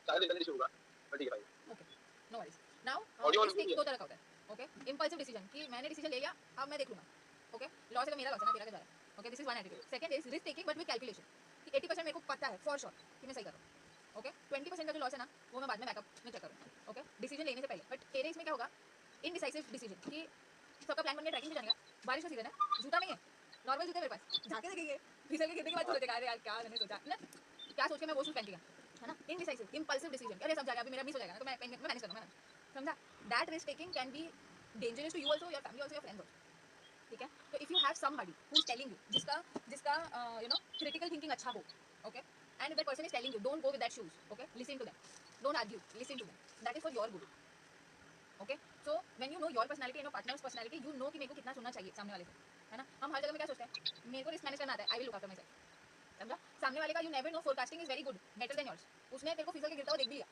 शायद इंटरनेट इशू होगा, बट ठीक है भाई। Okay, no worries, now audio risk taking दो तरह का होता है, ओके, इंपल्सिव डिसीजन कि मैंने डिसीजन ले लिया अब मैं देख लूंगा, ओके, लॉस है तो मेरा लॉस है ना तेरा क्या जा रहा है, okay, this is one attitude, second is risk taking but with calculation कि 80% मेरे को पता है फॉर श्योर कि मैं सही कर रहा हूँ, ओके, 20% का जो लॉस है ना वो मैं बाद में बैकअप में चेक करूँगा, ओके, डिसीजन लेने से पहले, बट तेरे इसमें क्या होगा इनडिसाइसिव डिसीजन कि सबका प्लान बन गया ट्रैकिंग पे जाने का, बारिश का सीजन है, जूता नहीं है, नॉर्मल जूते मेरे पास, जाके देखेंगे फिसल के गिरने के बाद सोचेगा अरे यार क्या मैंने सोचा ना, क्या सोच के मैं वो शूज पहन के गया, है ना, इनडिसाइसिव इम्पल्सिव डिसीजन, अरे सब जा रहा है अभी मेरा मिस हो जाएगा ना तो मैं मैनेज करूँगा, मैं समझा, that risk taking can be dangerous to you also, your family also, your friends also, ठीक है, तो if you have somebody who is telling you जिसका जिसका यू नो क्रिटिकल थिंकिंग अच्छा हो, okay, and if that person is telling you don't go with that shoes, okay, listen to them, don't argue, listen to them, that is for your good, okay, so when you know your personality and your partners personality you know कि मेरे को कितना सुनना चाहिए सामने वाले से, है ना, हम हर जगह में क्या सोचते हैं मेरे को रिस्क मैनेज करना आता है, I will look after my self, समझा, सामने वाले का you never know forecasting is very good better than yours, उसने तेरे को फिसल के गिरता हुआ देख भी लिया,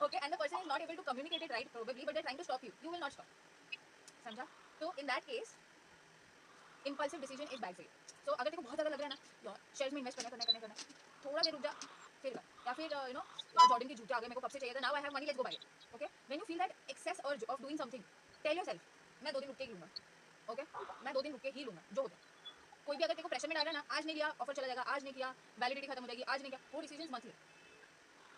okay, and the person is not able to communicate it right probably but they're trying to stop you, you will not stop, समझा, तो in that case impulsive decision is bad for you. So अगर तेरे को बहुत ज़्यादा लग रहा है ना यार शेयर्स में इन्वेस्ट करना है, थोड़ा देर रुक जा फिर कर, या फिर यू नो जॉर्डन की जूते आ गए मेरे को कब से चाहिए था, now I have money let's go buy it. Okay when you feel that excess urge of doing something tell yourself मैं 2 दिन रुक के ही लूंगा. ओके मैं 2 दिन रुक के ही लूंगा जो होता है. कोई भी अगर तेरे को प्रेशर में डाल रहा है ना, आज नहीं लिया ऑफर चला जाएगा, आज नहीं किया वैलिडिटी खत्म हो जाएगी, आज नहीं किया, वो डिसीजंस मत ले.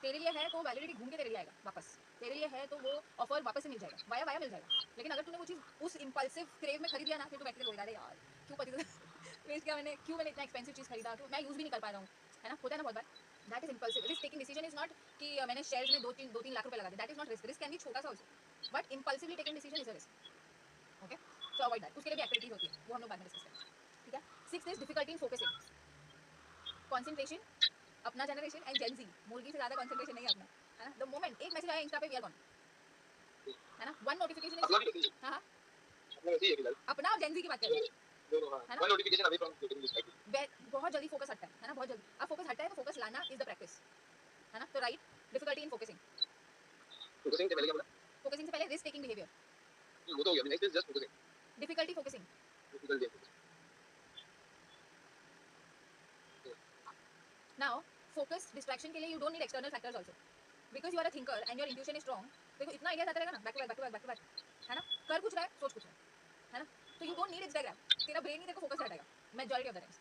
तेरे लिए है तो वैलिडिटी घूम के तेरे लिए आएगा वापस, तेरे लिए है तो वो ऑफर वापस से मिल जाएगा, वाया वाया मिल जाएगा. लेकिन अगर तूने वो चीज़ उस इम्पल्सिव क्रेव में खरीद लिया ना, फिर तू बैठ के रोएगा अरे यार क्यों 25,000 वेस्ट किया मैंने, क्यों मैंने इतना एक्सपेंसिव चीज़ खरीदा, क्यों मैं यूज़ भी नहीं कर पा रहा हूँ, है ना. होता है ना बहुत बार. That is impulsive. Risk taking decision is not कि मैंने शेयर्स में 2-3 लाख रुपए लगा दिए. That is not risk. Risk can be छोटा सा also, but impulsively taking decision is a risk. Okay so avoid that. उसके लिए भी एक्टिविटीज होती है, वो हम लोग बाद में डिस्कस करेंगे. ठीक है. 6 is difficulty in focusing, concentration. अपना जनरेशन एंड जेन जी, मुर्गी से ज़्यादा कॉन्सेंट्रेशन नहीं है अपना, है ना. द मोमेंट एक मैसेज आया इंस्टा पे वी आर गॉन, है ना. वन नोटिफिकेशन अपना भी इज. वैसे ही हाँ हाँ अपना वैसे ही है फिलहाल अपना और जेन जी की बात कर रहे हैं, दोनों हाँ है ना. One notification away from getting this type बहुत जल्दी फोकस हटता है ना, बहुत जल्दी. अब फोकस हटता है तो फोकस लाना इज द प्रैक्टिस, है ना. तो right difficulty in focusing. Focusing से पहले क्या बोला फोकसिंग से पहले रिस्क टेकिंग बिहेवियर. वो तो हो गया next is just focusing difficulty focusing. Difficult है नाउ फोकस डिस्ट्रैक्शन के लिए you don't need external factors also, because you are a thinker and your intuition is strong. देखो इतना आइडिया आता रहेगा ना, back to back back to back back to back, है ना. कर कुछ रहा है सोच कुछ रहा है ना. तो यू डोंट नीड इंस्टाग्राम, तेरा ब्रेन ही तेरे को फोकस हटाएगा मेजॉरिटी ऑफ द टाइम्स,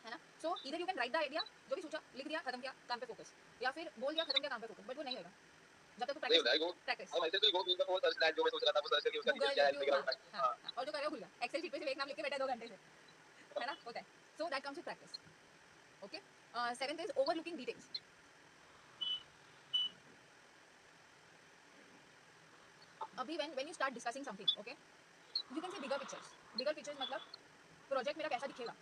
है ना. सो इधर you can write the idea, जो भी सोचा लिख दिया खत्म किया काम पे फोकस, या फिर बोल दिया खत्म किया काम पे फोकस, बट वो नहीं होगा जब तक नहीं होता है वो practice. I myself will go to the for search that जो मैं सोच रहा था वो सर्च करके उसका गूगल डिटेल क्या है यूट्यूब फिगर हाँ आउट हाँ हाँ, और जो कर रहे हो भूल गया, एक्सेल शीट पे सिर्फ एक नाम लिख के बैठा 2 घंटे से, है ना. होता है. So that comes with practice. Okay. 7th is overlooking details. अभी when you start discussing something, okay, you can say bigger pictures. Bigger pictures मतलब प्रोजेक्ट मेरा कैसा दिखेगा,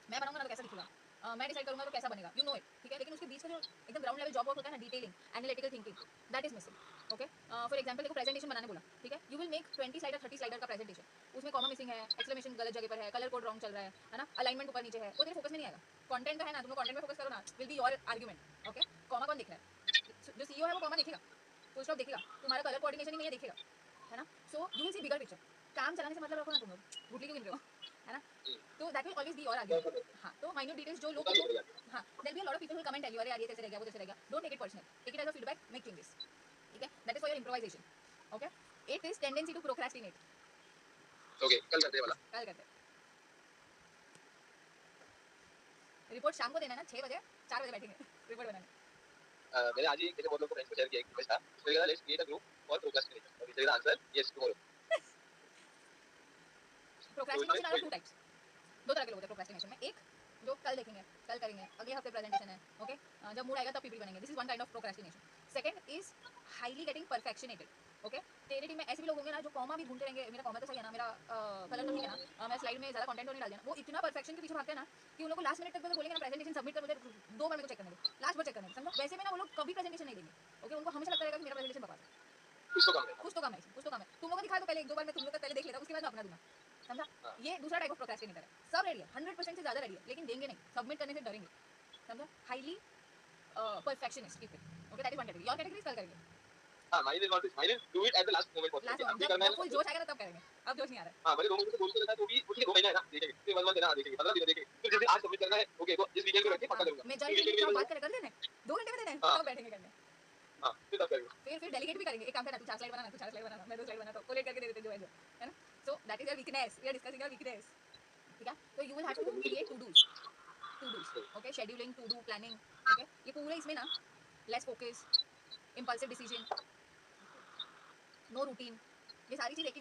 मैं बनाऊंगा ना तो कैसा दिखेगा, मैं डिसाइड करूंगा तो कैसा बनेगा, यू नो इट. ठीक है. लेकिन उसके बीच का जो एकदम ग्राउंड लेवल जॉब वर्क होता है ना, detailing analytical thinking, that is missing. Okay for example देखो प्रेजेंटेशन बनाने बोला, ठीक है. You will make 20 slider 30 slider का प्रेजेंटेशन, उसमें कॉमा मिसिंग है, एक्सक्लेमेशन गलत जगह पर है, कलर कोड रॉन्ग चल रहा है ना, अलाइनमेंट ऊपर नीचे है, वो तेरे फोकस में नहीं आएगा. कंटेंट तो है ना, तुम लोग कंटेंट में फोकस करो ना, will be your argument. Okay comma कौन देख रहा है, जो सीईओ है वो कॉमा देखेगा, फुल स्टॉप देखेगा, तुम्हारा कलर कोऑर्डिनेशन ही नहीं है देखेगा, है ना. So you will see bigger picture. काम चलाने से मतलब रखो ना तुम लोग, गुटली क्यों गिन रहे हो, है ना. तो that will always be your argument. हाँ तो माइन्यूट डिटेल्स जो लोग तुमको, हाँ there be a lot of people who comment tell you अरे यार ये कैसे रह गया वो कैसे रह गया. Don't take it personal, take it as a feedback, make changes. ठीक है. That is for your improvisation. Okay. 8 is tendency to procrastinate. Okay कल करते हैं वाला कल करते हैं. रिपोर्ट शाम को देना ना 6 बजे, 4 बजे बैठेंगे रिपोर्ट बनाने. मैंने आज ही जैसे बहुत लोगों को फ्रेंड्स को शेयर किया एक रिक्वेस्ट था उसमें लिखा था let's create a group for procrastination और इसका answer yes tomorrow. Procrastination are two types. 2 तरह के लोग होते हैं प्रोक्रेस्टिनेशन में. एक जो कल देखेंगे, कल करेंगे, अगले हफ्ते प्रेजेंटेशन है, ओके जब मूड आएगा तब पीपीटी बनेंगे. This is one kind of procrastination. Second is highly getting perfectionated. Okay तेरे टीम में ऐसे भी लोग होंगे ना जो कॉमा भी ढूंढते रहेंगे, मेरा कॉमा तो सही है ना, मेरा कलर तो ठीक है ना, मैं स्लाइड में ज़्यादा कंटेंट तो नहीं डाल दिया ना. वो इतना परफेक्शन के पीछे भागते हैं ना कि उन लोग को लास्ट मिनट तक तो बोलेंगे ना प्रेजेंटेशन सबमिट कर, मुझे 2 बार मेरे को चेक करने दो, लास्ट बार चेक करने दो, समझो. वैसे में ना वो लोग कभी प्रेजेंटेशन नहीं देंगे. ओके उनको हमेशा लगता रहेगा कि मेरा प्रेजेंटेशन बकवास है. कुछ तो काम है कुछ तो काम है, कुछ तो काम है. तुम लोग को दिखा दो पहले, 1-2 बार मैं तुम लोग का पहले देख लेता हूँ, उसके बाद मैं अपना दूंगा, समझा. ये दूसरा टाइप ऑफ प्रोक्रेस्टिनेटर है. सब रेडी है, 100% से ज़्यादा रेडी है, लेकिन देंगे नहीं, सबमिट करने से डरेंगे, समझा. Highly perfectionist people. Okay that is one category. और कैटेगरीज कल करेंगे. हां mine is not this mine is do it at the last moment last possible में अभी करना है जब फुल जोश आएगा ना तब करेंगे, अब जोश नहीं आ रहा है. हां मैंने 2 महीने से बोल के रखा है तो भी उसके 2 महीने है ना देखेंगे फिर 1 मंथ देना देखेंगे 15 दिन देखेंगे फिर जैसे आज सबमिट करना है ओके तो इस वीकेंड को रख के पक्का करूंगा मेजॉरिटी में बात कर देना है, 2 घंटे में देना है, हाँ। तब बैठेंगे करने. हां फिर तब करेंगे फिर डेलीगेट भी करेंगे. एक काम करना, तू 4 स्लाइड बनाना, तू 4 स्लाइड बनाना, मैं 2 स्लाइड बनाता हूँ, कोलेट करके दे देते जो है जो, है ना. So that is your weakness, we are discussing your weakness. ठीक है. तो you will have to create to dos. Okay scheduling, to do, planning. Okay ये पूरे इसमें ना less focus, impulsive decision, no routine, ये सारी चीज एक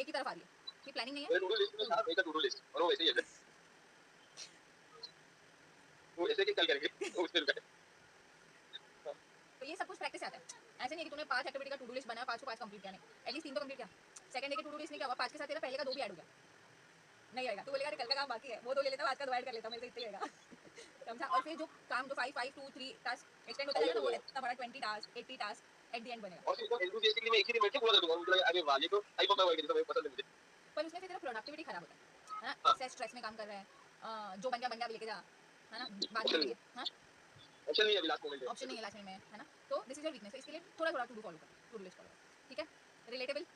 ही तरफ आ रही है कि प्लानिंग नहीं है. मेरे टू डू लिस्ट में था make a to do list और वो वैसे ही है वो ऐसे कि कल करेंगे तो उससे रुका तो ये सब कुछ प्रैक्टिस आता है. ऐसे नहीं है कि तूने 5 एक्टिविटी का टू डू लिस्ट बनाया, 5 को 5 कंप्लीट किया, नहीं, एटलीस्ट 3 तो कंप्लीट किया. सेकंड डे के टू डू लिस्ट में क्या हुआ, 5 के साथ तेरा पहले का 2 भी ऐड हो गया. नहीं आएगा, तू बोलेगा अरे कल का काम बाकी है, वो 2 ले लेता हूं, आज का 2 ऐड कर लेता हूं, मेरे से इतना ही रहेगा. समझा. और फिर जो काम जो 5 5 2 3 टास्क एक्सटेंड होता जाएगा ना, वो इतना बड़ा 20 task 80 task at the end बनेगा. और एकदम एंथुसियास्टिकली मैं एक ही दिन बैठ के पूरा कर दूंगा मुझे अरे वाह ये तो टाइप ऑफ वर्क है जो पसंद है मुझे पर उसमें फिर तेरा प्रोडक्टिविटी खराब होता है ना. हाँ। एक्सेस स्ट्रेस में काम कर रहा है, जो बन गया लेके जा, है ना, बाद में लेके. हाँ ऑप्शन नहीं है अभी लास्ट मोमेंट है ऑप्शन नहीं है लास्ट में, है ना. तो दिस इज योर वीकनेस. इसके लिए थोड़ा थोड़ा टू डू फॉलो कर, टू डू लिस्ट फॉलो कर. ठीक है. रिलेटेबल.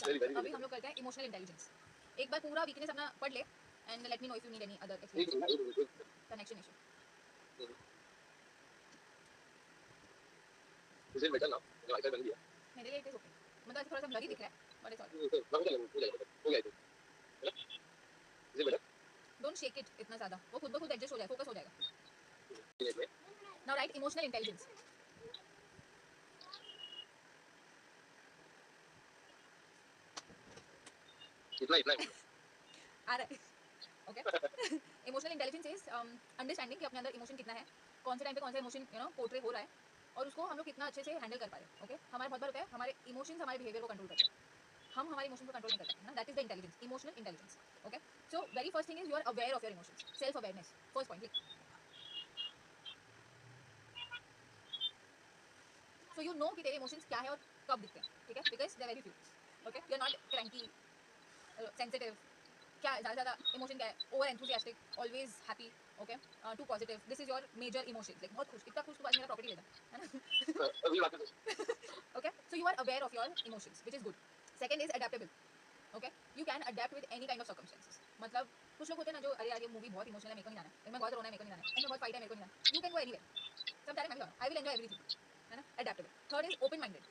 Very, very, अभी very. हम लोग करते हैं इमोशनल इंटेलिजेंस. एक बार पूरा वीकनेस अपना पढ़ ले and let me know if you need any other एक explanation. Connection issue. Is it better now? मैंने वाईफाई बंद किया. मेरे लिए इट इज ओके. मतलब ऐसे थोड़ा सा ब्लरी दिख रहा है बट इट्स ऑल. हो जाएगा. Is it better? Don't shake it इतना ज़्यादा. वो खुद ब खुद एडजस्ट हो जाएगा, फोकस हो जाएगा. मिनट में. Now right emotional intelligence. इतना इतना. आ रहा है. Okay. Emotional intelligence is understanding कि अपने अंदर इमोशन कितना है, कौन से टाइम पे कौन सा इमोशन पोर्ट्रे हो रहा है और उसको हम लोग कितना अच्छे से हैंडल कर पा रहे हैं. ओके. हमारे बहुत बार होता है हमारे इमोशंस हमारे बिहेवियर को कंट्रोल करते हैं. हम हमारे इमोशन को कंट्रोल नहीं कर सकते ना. That is the intelligence, emotional intelligence. Okay. So very first thing is you are aware of your emotions. Self awareness first point. So you know कि तेरे इमोशंस क्या है और कब दिखते हैं. ठीक है. Because they are very few. Okay. You are not cranky, sensitive. क्या ज़्यादा ज़्यादा इमोशन क्या है? Over enthusiastic, always happy. Okay. Too positive. This is your major emotion. Like बहुत खुश, इतना खुश तो बाद मेरा प्रॉपर्टी लेता है ना. अभी बात कर. Okay, so you are aware of your emotions, which is good. Second is adaptable. Okay, you can adapt with any kind of circumstances. मतलब कुछ लोग होते हैं ना जो अरे यार ये मूवी बहुत इमोशनल है, मेरे को नहीं जाना है, इनमें बहुत रोना है, मेरे को नहीं जाना है, इनमें बहुत फाइट है, मेरे को नहीं जाना है. You can go anywhere. सब डायरेक्ट मैं भी I will enjoy everything. है ना. Adaptable. Third is open minded.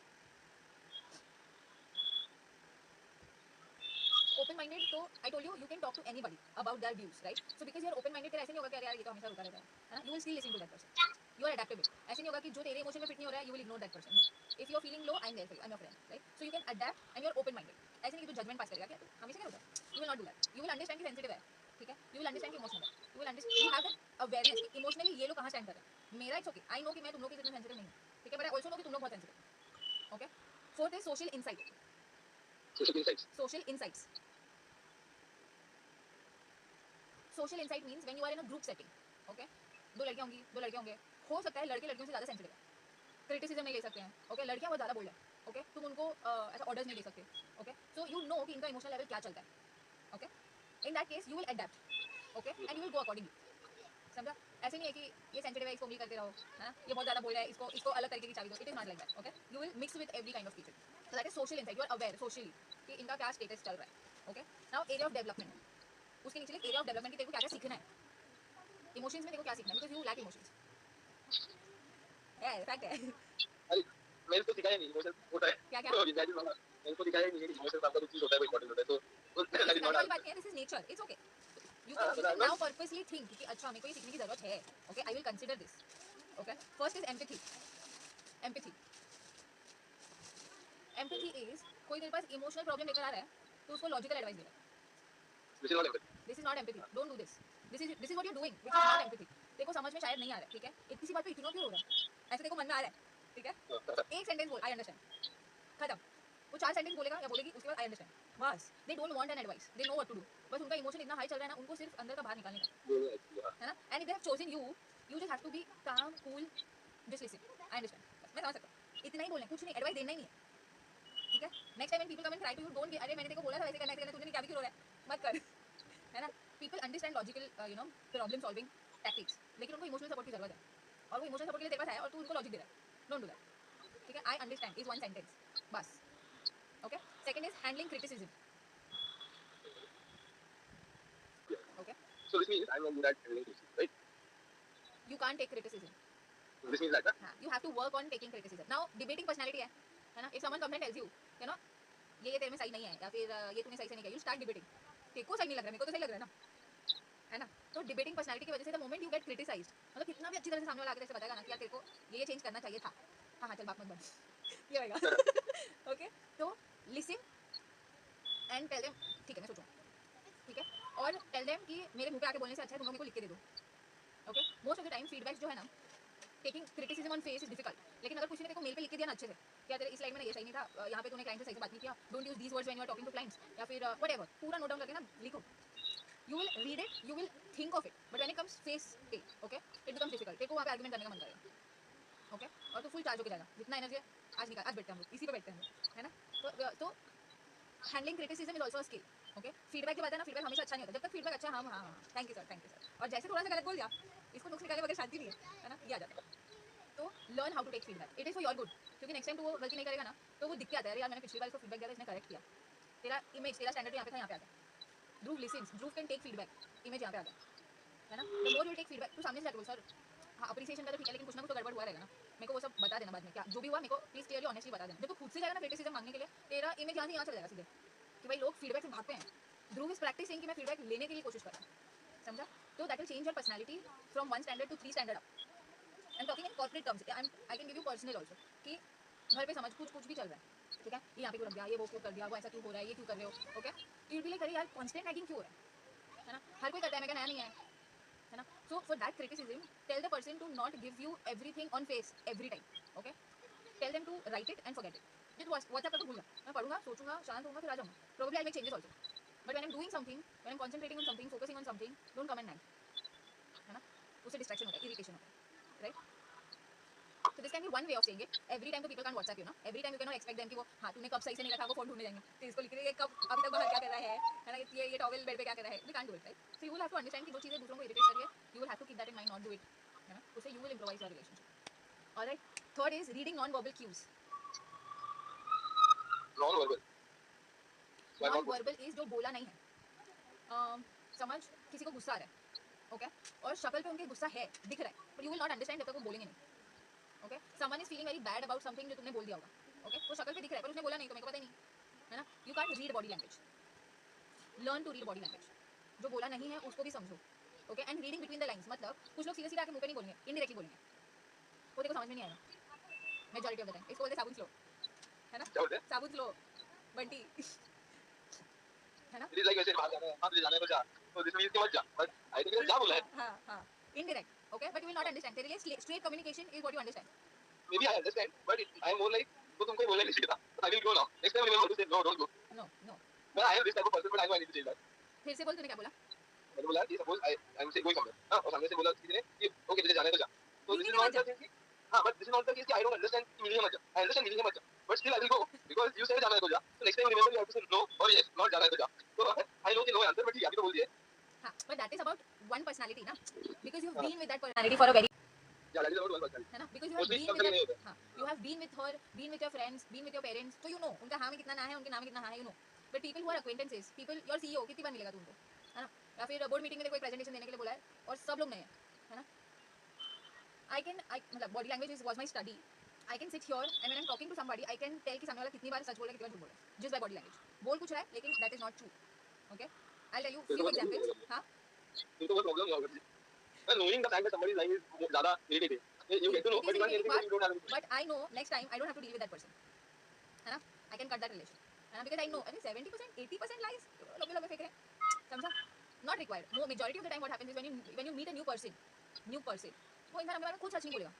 Open minded तो I told you you can talk to anybody about their views, right. So because you are open minded, तेरा ऐसे नहीं होगा कि अरे यार ये तो हमेशा होता रहता है ना. You will still listen to that person. You are adaptable. ऐसे नहीं होगा कि जो तेरे इमोशन में फिट नहीं हो रहा है you will ignore that person. No. If you are feeling low I am there for you, I am your friend, right. So you can adapt and you are open minded. ऐसे नहीं कि तू judgement पास करेगा क्या तू हमेशा क्या होता है. You will not do that. You will understand कि सेंसिटिव है. ठीक है. यू विल अंडरस्टैंड कि इमोशनल है. You will understand, you have that awareness कि इमोशनली ये लोग कहाँ स्टैंड कर रहे हैं. मेरा इट्स ओके. आई नो कि मैं तुम लोग के जितना सेंसिटिव नहीं हूँ. ठीक है. बट आई ऑल्सो नो कि तुम लोग बहुत sensitive. Okay. Fourth is social insight. Social insights. Social insights. Social insight means when you are in a group setting. Okay. दो लड़कियां होंगी, दो लड़के होंगे. हो सकता है लड़के लड़कियों से ज़्यादा सेंसिटिव है, क्रिटिसिज्म नहीं ले सकते हैं. ओके. लड़कियां बहुत ज़्यादा बोल्ड है. ओके. तुम उनको ऐसा ऑर्डर्स नहीं दे सकते. ओके. सो यू नो कि इनका इमोशनल लेवल क्या चलता है. Okay. In that case you will adapt. Okay. And you will go accordingly. समझा. ऐसे नहीं है कि ये सेंसिटिव है इसको उंगली करते रहो, है ना. ये बहुत ज़्यादा बोल रहा है, इसको इसको अलग तरीके की चाबी दो. It is not like that. Okay. You will mix with every kind of people. So that is social insight. You are aware socially कि इनका क्या स्टेटस चल रहा है. Okay. Now area of development. उसके नीचे एरिया ऑफ डेवलपमेंट की तेरे को क्या क्या सीखना है. इमोशंस में देखो क्या सीखना है because you lack emotions. Fact है. अरे मेरे को सिखाया नहीं इमोशन होता है. क्या क्या तो दैट इज नॉट. मेरे को सिखाया नहीं इमोशन आपका कुछ चीज होता है, कोई इंपॉर्टेंट होता है. तो दैट इज सिखाने नॉट. वाली बात नहीं है. This is nature. It's okay. You can now purposely think कि अच्छा मेरे को ये सीखने की जरूरत है. Okay. I will consider this. Okay. First is empathy. Empathy. Empathy is कोई तेरे पास इमोशनल प्रॉब्लम लेकर आ रहा है तो उसको लॉजिकल एडवाइस दे रहा है. This is not empathy. This is not empathy. Don't do this. This is what you are doing which is not empathy. तेरे को समझ में शायद नहीं आ रहा है. ठीक है. इतनी सी बात पे इग्नोर क्यों हो रहा है. ऐसे तेरे को मन में आ रहा है. ठीक है. एक सेंटेंस बोल आई अंडरस्टैंड. खत्म. वो 4 सेंटेंस बोलेगा या बोलेगी उसके बाद आई अंडरस्टैंड. बस. They don't want an advice. They know what to do. बस उनका इमोशन इतना हाई चल रहा है ना, उनको सिर्फ अंदर का बाहर निकालने का है ना. And if they have chosen you, you just have to be calm, cool, just listen. I understand. मैं समझ सकता हूँ. इतना ही बोलना है, कुछ नहीं. एडवाइस देना ही नहीं है. ठीक है. Next time when people come and try to you don't अरे मैंने तेरे को बोला था वैसे करना तूने क्या भी क्यों रो रहा है. मत कर. है ना. People understand logical problem solving tactics, लेकिन उनको इमोशनल सपोर्ट की जरूरत है. और वो इमोशनल सपोर्ट के लिए तेरे पास है और तू उनको लॉजिक दे रहा है. Don't do that. ठीक है. I understand is one sentence बस. Okay. Second is handling criticism. Okay. So this means I'm not good at handling criticism, right? You can't take criticism. This means that. हाँ. You have to work on taking criticism. Now debating personality है ना. If someone comes and tells you ये तेरे में सही नहीं है या फिर ये तूने सही से नहीं किया, you start debating. तेरे को सही नहीं लग रहा है, मेरे को तो सही लग रहा है ना. है ना. तो डिबेटिंग पर्सनालिटी की वजह से the moment you get criticised, मतलब कितना भी अच्छी तरह से सामने वाला आके तेरे से बताएगा ना कि यार तेरे को ये चेंज करना चाहिए था. हाँ चल बात मत बन. ये होएगा. ओके. तो लिसन एंड टेल देम ठीक है मैं सोचूं. ठीक है. और टेल देम कि मेरे मुंह पे आके बोलने से अच्छा है तुम लोग मेरे को लिख के दे दो. Okay. Most of the time feedback जो है ना, taking criticism on face is difficult. लेकिन अगर कुछ ने तेरे को मेल पे लिख के दिया ना अच्छे से, क्या तेरे इस लाइन में ये सही नहीं था, यहाँ पे तूने क्लाइंट से सही से बात नहीं किया, don't use these words when you are talking to clients, या फिर व्हाटएवर पूरा नोट डाउन करके ना लिखो. You will read it, you will think of it, but when it comes face पे, okay, it becomes difficult. तेरे को वहाँ पे आर्गुमेंट करने का मन करेगा. ओके. और तो फुल चार्ज होके जाएगा. जितना एनर्जी है आज निकाल, आज बैठते हैं हम लोग इसी पे बैठते हैं हम लोग, है ना. तो handling criticism is also a skill. Okay. Feedback जो आता है ना, फीडबैक हमेशा अच्छा नहीं होता. जब तक फीडबैक अच्छा हाँ हाँ हाँ थैंक यू सर और जैसे थोड़ा सा गलत बोल दिया, इसको नुक्स निकाले बगैर शांति नहीं है ना, ये आ जाता है. तो learn how to take feedback. It is for your good. क्योंकि नेक्स्ट टाइम तो वो गलती नहीं करेगा ना, तो वो दिख के आता है यार मैंने पिछली बार इसको फीडबैक दिया था, इसने करेक्ट किया. तेरा इमेज, तेरा स्टैंडर्ड यहाँ पे था, यहाँ पे आ गया. Dhruv listens, Dhruv can take feedback, image यहाँ पे आ गया, है ना. The more you take feedback, तू सामने से जाके बोल सर हाँ अप्रिसिएशन का तो ठीक है लेकिन कुछ ना कुछ तो गड़बड़ हुआ रहेगा ना, मेरे को वो सब बता देना बाद में, क्या जो भी हुआ मेरे को प्लीज क्लियरली ऑनेस्टली बता देना. जब तू खुद से जाएगा ना क्रिटिसिज्म मांगने के लिए, तेरा इमेज यहाँ से यहाँ चल जाएगा सीधे कि भाई लोग फीडबैक से भागते हैं. ध्रुव इज प्रैक्टिसिंग कि मैं फीडबैक लेने के लिए कोशिश कर रहा हूँ, समझा. तो that will change your personality from 1 standard to 3 standard up. I am talking in corporate terms, I can give you personal also कि घर पे समझ कुछ भी चल रहा है, ठीक है, ये यहाँ पे क्यों रख दिया, ये वो क्यों कर दिया, वो ऐसा क्यों हो रहा है, ये क्यों कर रहे हो, ओके. यू बी लाइक अरे यार कॉन्स्टेंट नैगिंग क्यों हो रहा है ना. हर कोई करता है, मैं क्या नया नहीं है ना. So for that criticism tell the person to not give you everything on face every time, okay. Tell them to write it and forget it. जिस व्हाट्सएप पर भूल जा, मैं पढ़ूंगा, सोचूंगा, शांत होऊंगा, फिर आ जाऊंगा. Probably I make changes also, but when I am doing something, when I M concentrating on something, focusing on something, don't come and night, है ना. उससे डिस्ट्रैक्शन होता है, इरिटेशन होता है, right. So this can be one way of saying it. Every time तो people can't WhatsApp you ना. Every time you cannot expect them कि वो हाँ तूने कब सही से नहीं रखा, वो फोन ढूंढने जाएंगे. तो इसको लिख रही है कब अभी तक बाहर क्या कर रहा है ना, ये टॉवेल बेड पे क्या कर रहा है. We can't do it, right? So you will have to understand कि जो चीजें दूसरों को इरिटेट कर रही है, you will have to keep that in mind, not do it, है ना. उससे you will improvise your relationship. Alright. Third is reading non-verbal cues. Non-verbal. Non-verbal is जो बोला नहीं है. समझ किसी को गुस्सा आ रहा है, ओके, और शक्ल पे उनके गुस्सा है, दिख रहा है, but you will not understand जब तक वो बोलेंगे नहीं. Okay, someone is feeling very bad about something जो तुमने बोल दिया होगा, ओके, तो शक्ल पे दिख रहा है पर उसने बोला नहीं तो मेरे को पता ही नहीं, है ना. You can read body language, learn to read body language. जो बोला नहीं है उसको भी समझो, okay. And reading between the lines, मतलब कुछ लोग सीधे सीधे आके मुंह पे नहीं बोलेंगे, इनडायरेक्टली बोलेंगे, वो देखो समझ में नहीं आएगा मेजॉरिटी ऑफ द टाइम. इसको बोलते साबुन स्लो, है ना, क्या बोलते हैं? साबुन स्लो बंटी, है ना. इट इज लाइक वैसे बाहर जाना है, हाँ तुझे जाना है तो जा, तो दिस मींस कि मत जा, बट आई थिंक क्या बोला है. हाँ हाँ, indirect, okay, but you will not understand. तेरे लिए straight communication is what you understand. Maybe I understand but I am more like तो तुमको बोलना नहीं चाहिए था. I will go now, next time remember to say no, don't go. No no, but I am this type of person, but I know I need to change that. फिर से बोल, तूने क्या बोला. मैंने बोला कि सपोज आई एम से गोइंग समवेयर, हां, और सामने से बोला किसी ने कि ओके तुझे जाना है तो जा. तो दिस मीटिंग इज में मत नॉट जा. The thing. हां, but this is not the case कि आई डोंट अंडरस्टैंड कि मीटिंग में मत जा. आई अंडरस्टैंड मीटिंग में मत जा, but still I will go because you said जाना है तो जा. तो next time remember you have to say no और यस, नॉट जाना है तो जा. तो आई नो कि नो आंसर, बट ठीक है अभी तो बोल दिया. हाँ, but that is about one personality ना, because you have हाँ, been with that personality for a very, या that is about one person. है ना, because you have mostly been सब with जगह that, नहीं होता. हाँ, you have been with her, been with your friends, been with your parents, so you know उनका हाँ में कितना ना है, उनके ना में कितना हाँ है, you know. But people who are acquaintances, people, your CEO कितनी बार मिलेगा तुमको, है ना, या फिर बोर्ड मीटिंग में देखो एक प्रेजेंटेशन देने के लिए बोला है और सब लोग नए हैं, है ना. I मतलब body language was my study. I can sit here and when I'm talking to somebody, I can tell कि सामने वाला कितनी बार सच बोल रहा है, कितनी बार झूठ बोल रहा है, just by body language. बोल कुछ रहा है लेकिन that is not true, okay. I'll tell you few examples. हाँ, तो वो प्रॉब्लम होगा जी. knowing the fact that somebody is lying is ज़्यादा irritating. You get to know, it is but you can't irritating anything that you don't have. but I know next time I don't have to deal with that person, है ना. I can cut that relation, है ना, because I know अरे 70% 80% lies लंबे लंबे फेंक रहे हैं, समझा. Not required. No, majority of the time what happens is when you meet a new person, वो इंसान अपने बारे में खुद सच नहीं बोलेगा,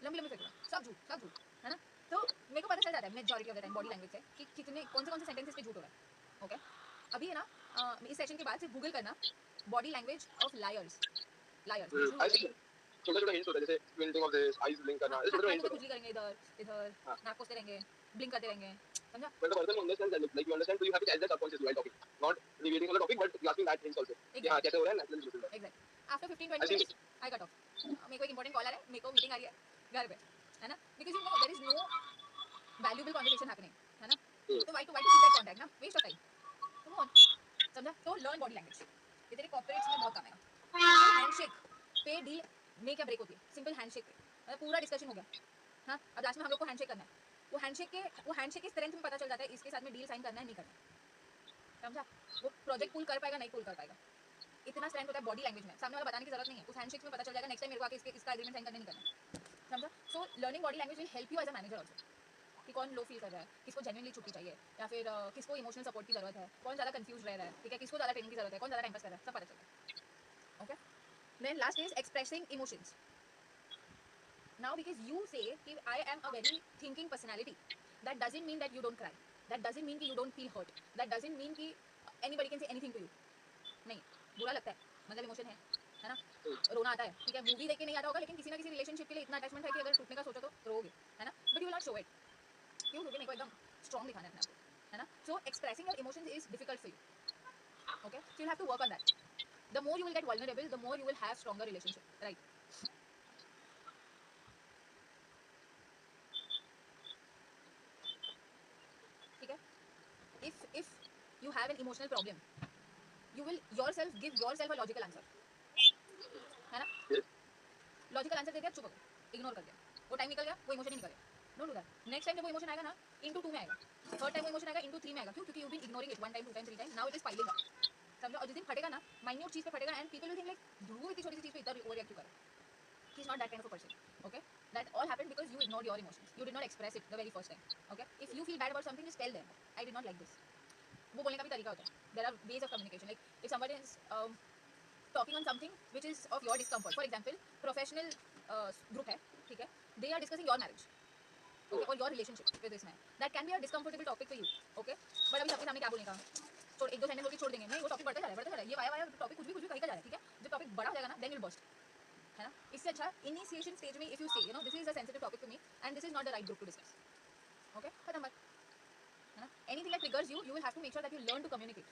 लंबी लंबी फेंकेगा, सब झूठ, है ना. तो मेरे को पता चल जाता है majority of the time body language से कि कितने कौन से सेंटेंसेस पे झूठ हो रहा है, ओके. अभी है ना, इस सेशन के बाद सिर्फ गूगल करना body language of lawyers. I see. छोटा-छोटा hints होता है जैसे squinting of this, eyes blink करना, ऐसे छोटे-छोटे hints तो होते कुछ भी करेंगे, इधर हाँ. नाक पोंछते रहेंगे, ब्लिंक करते रहेंगे, समझा. But the person who understands that, like you understand, so you have to catch that subconsciously while talking, not deviating from the topic, but grasping that hints also. कि हाँ कैसे हो रहा है naturally listen that. Exact. After 15-20 I see. Minutes I cut off. मेरे को एक important call आ रहा है, मेरे को मीटिंग आ रही है घर पे, है ना, because you know there is no valuable conversation happening, है ना. तो why to keep that contact ना, waste of time. Move on, समझा. तो लर्न बॉडी लैंग्वेज, ये तेरे कॉर्पोरेट्स में बहुत काम आएगा. सिंपल हैंडशेक पे डील में क्या ब्रेक होती है, सिंपल हैंडशेक पे, मतलब पूरा डिस्कशन हो गया, हाँ, अब लास्ट में हम लोग को हैंडशेक करना है. वो हैंडशेक के स्ट्रेंथ में पता चल जाता है इसके साथ में डील साइन करना है नहीं करना, समझा. वो प्रोजेक्ट पुल कर पाएगा नहीं पुल कर पाएगा, इतना स्ट्रेंथ होता है बॉडी लैंग्वेज में. सामने वाला बताने की जरूरत नहीं है, उस हैंडशेक में पता चल जाएगा नेक्स्ट टाइम मेरे को आके इसका एग्रीमेंट साइन करने नहीं करना, समझा. So learning body language will help you as a manager also, कि कौन लो फील कर रहा है, किसको जेन्युइनली छुट्टी चाहिए, या फिर किसको इमोशनल सपोर्ट की जरूरत है, कौन ज़्यादा कंफ्यूज रह रहा है, ठीक है, किसको ज़्यादा ट्रेनिंग की जरूरत है, कौन ज़्यादा टाइम पास कर रहा है, सब पता चलता है, okay. Then last is expressing emotions. Now because you say कि I am a very thinking personality, that doesn't mean that you don't cry, that doesn't mean कि you don't feel hurt, that doesn't mean कि anybody can say anything to you. नहीं, बुरा लगता है, मतलब emotion है ना, रोना आता है, ठीक है, मूवी देख के नहीं आता होगा लेकिन किसी ना किसी रिलेशनशिप के लिए इतना अटैचमेंट है कि अगर टूटने का सोचो तो रोओगे, है ना, but you will not show it. क्यों, क्योंकि मेरे को एकदम स्ट्रॉन्ग दिखाना है अपने आप को, है ना. So expressing your emotions is difficult for you, okay. So you have to work on that. The more you will get vulnerable, the more you will have stronger relationship, right. ठीक है. if have an emotional problem, you will yourself give yourself a logical answer, है ना? Logical answer दे दिया, चुप हो गए, ignore कर दिया, वो टाइम निकल गया, वो इमोशन ही निकल गया. Don't do that. Next time जब वो इमोशन आएगा ना, इनटू 2 में आएगा, थर्ड टाइम वो इमोशन आएगा इनटू 3 में आएगा. क्यों? क्योंकि you been ignoring it 1 time 2 time 3 time, now it is piling up. समझो? और जिस दिन फटेगा ना, माइन्यूट चीज पे फटेगा, and people will think like Dhruv इतनी छोटी सी चीज पे इतना ओवर रिएक्ट क्यों कर रहा है. He is not that kind of a person. Okay, that all happened because you ignored your emotions, you did not express it the very first time. Okay, if you feel bad about something, just tell them I did not like this. वो बोलने का भी तरीका होता है. There are ways of communication. Like if somebody is talking on something which is of your discomfort, for example professional group है, ठीक है, they are discussing your marriage, okay, or your relationship with this man, that can be a discomfortable topic for you. Okay, but अभी सबके सामने क्या बोलने का, छोड़, एक दो सेंटेंस बोल के छोड़ देंगे, नहीं वो टॉपिक बढ़ता जा रहा है, ये वाया टॉपिक कुछ भी कहीं का जा रहा है. ठीक है, जब टॉपिक बड़ा हो जाएगा ना, देन विल बर्स्ट, है ना? इससे अच्छा इनिशिएशन स्टेज में if you say you know this is a sensitive topic to me and this is not the right group to discuss. Okay, खत्म बात, है ना? Anything that triggers you, you will have to make sure that you learn to communicate.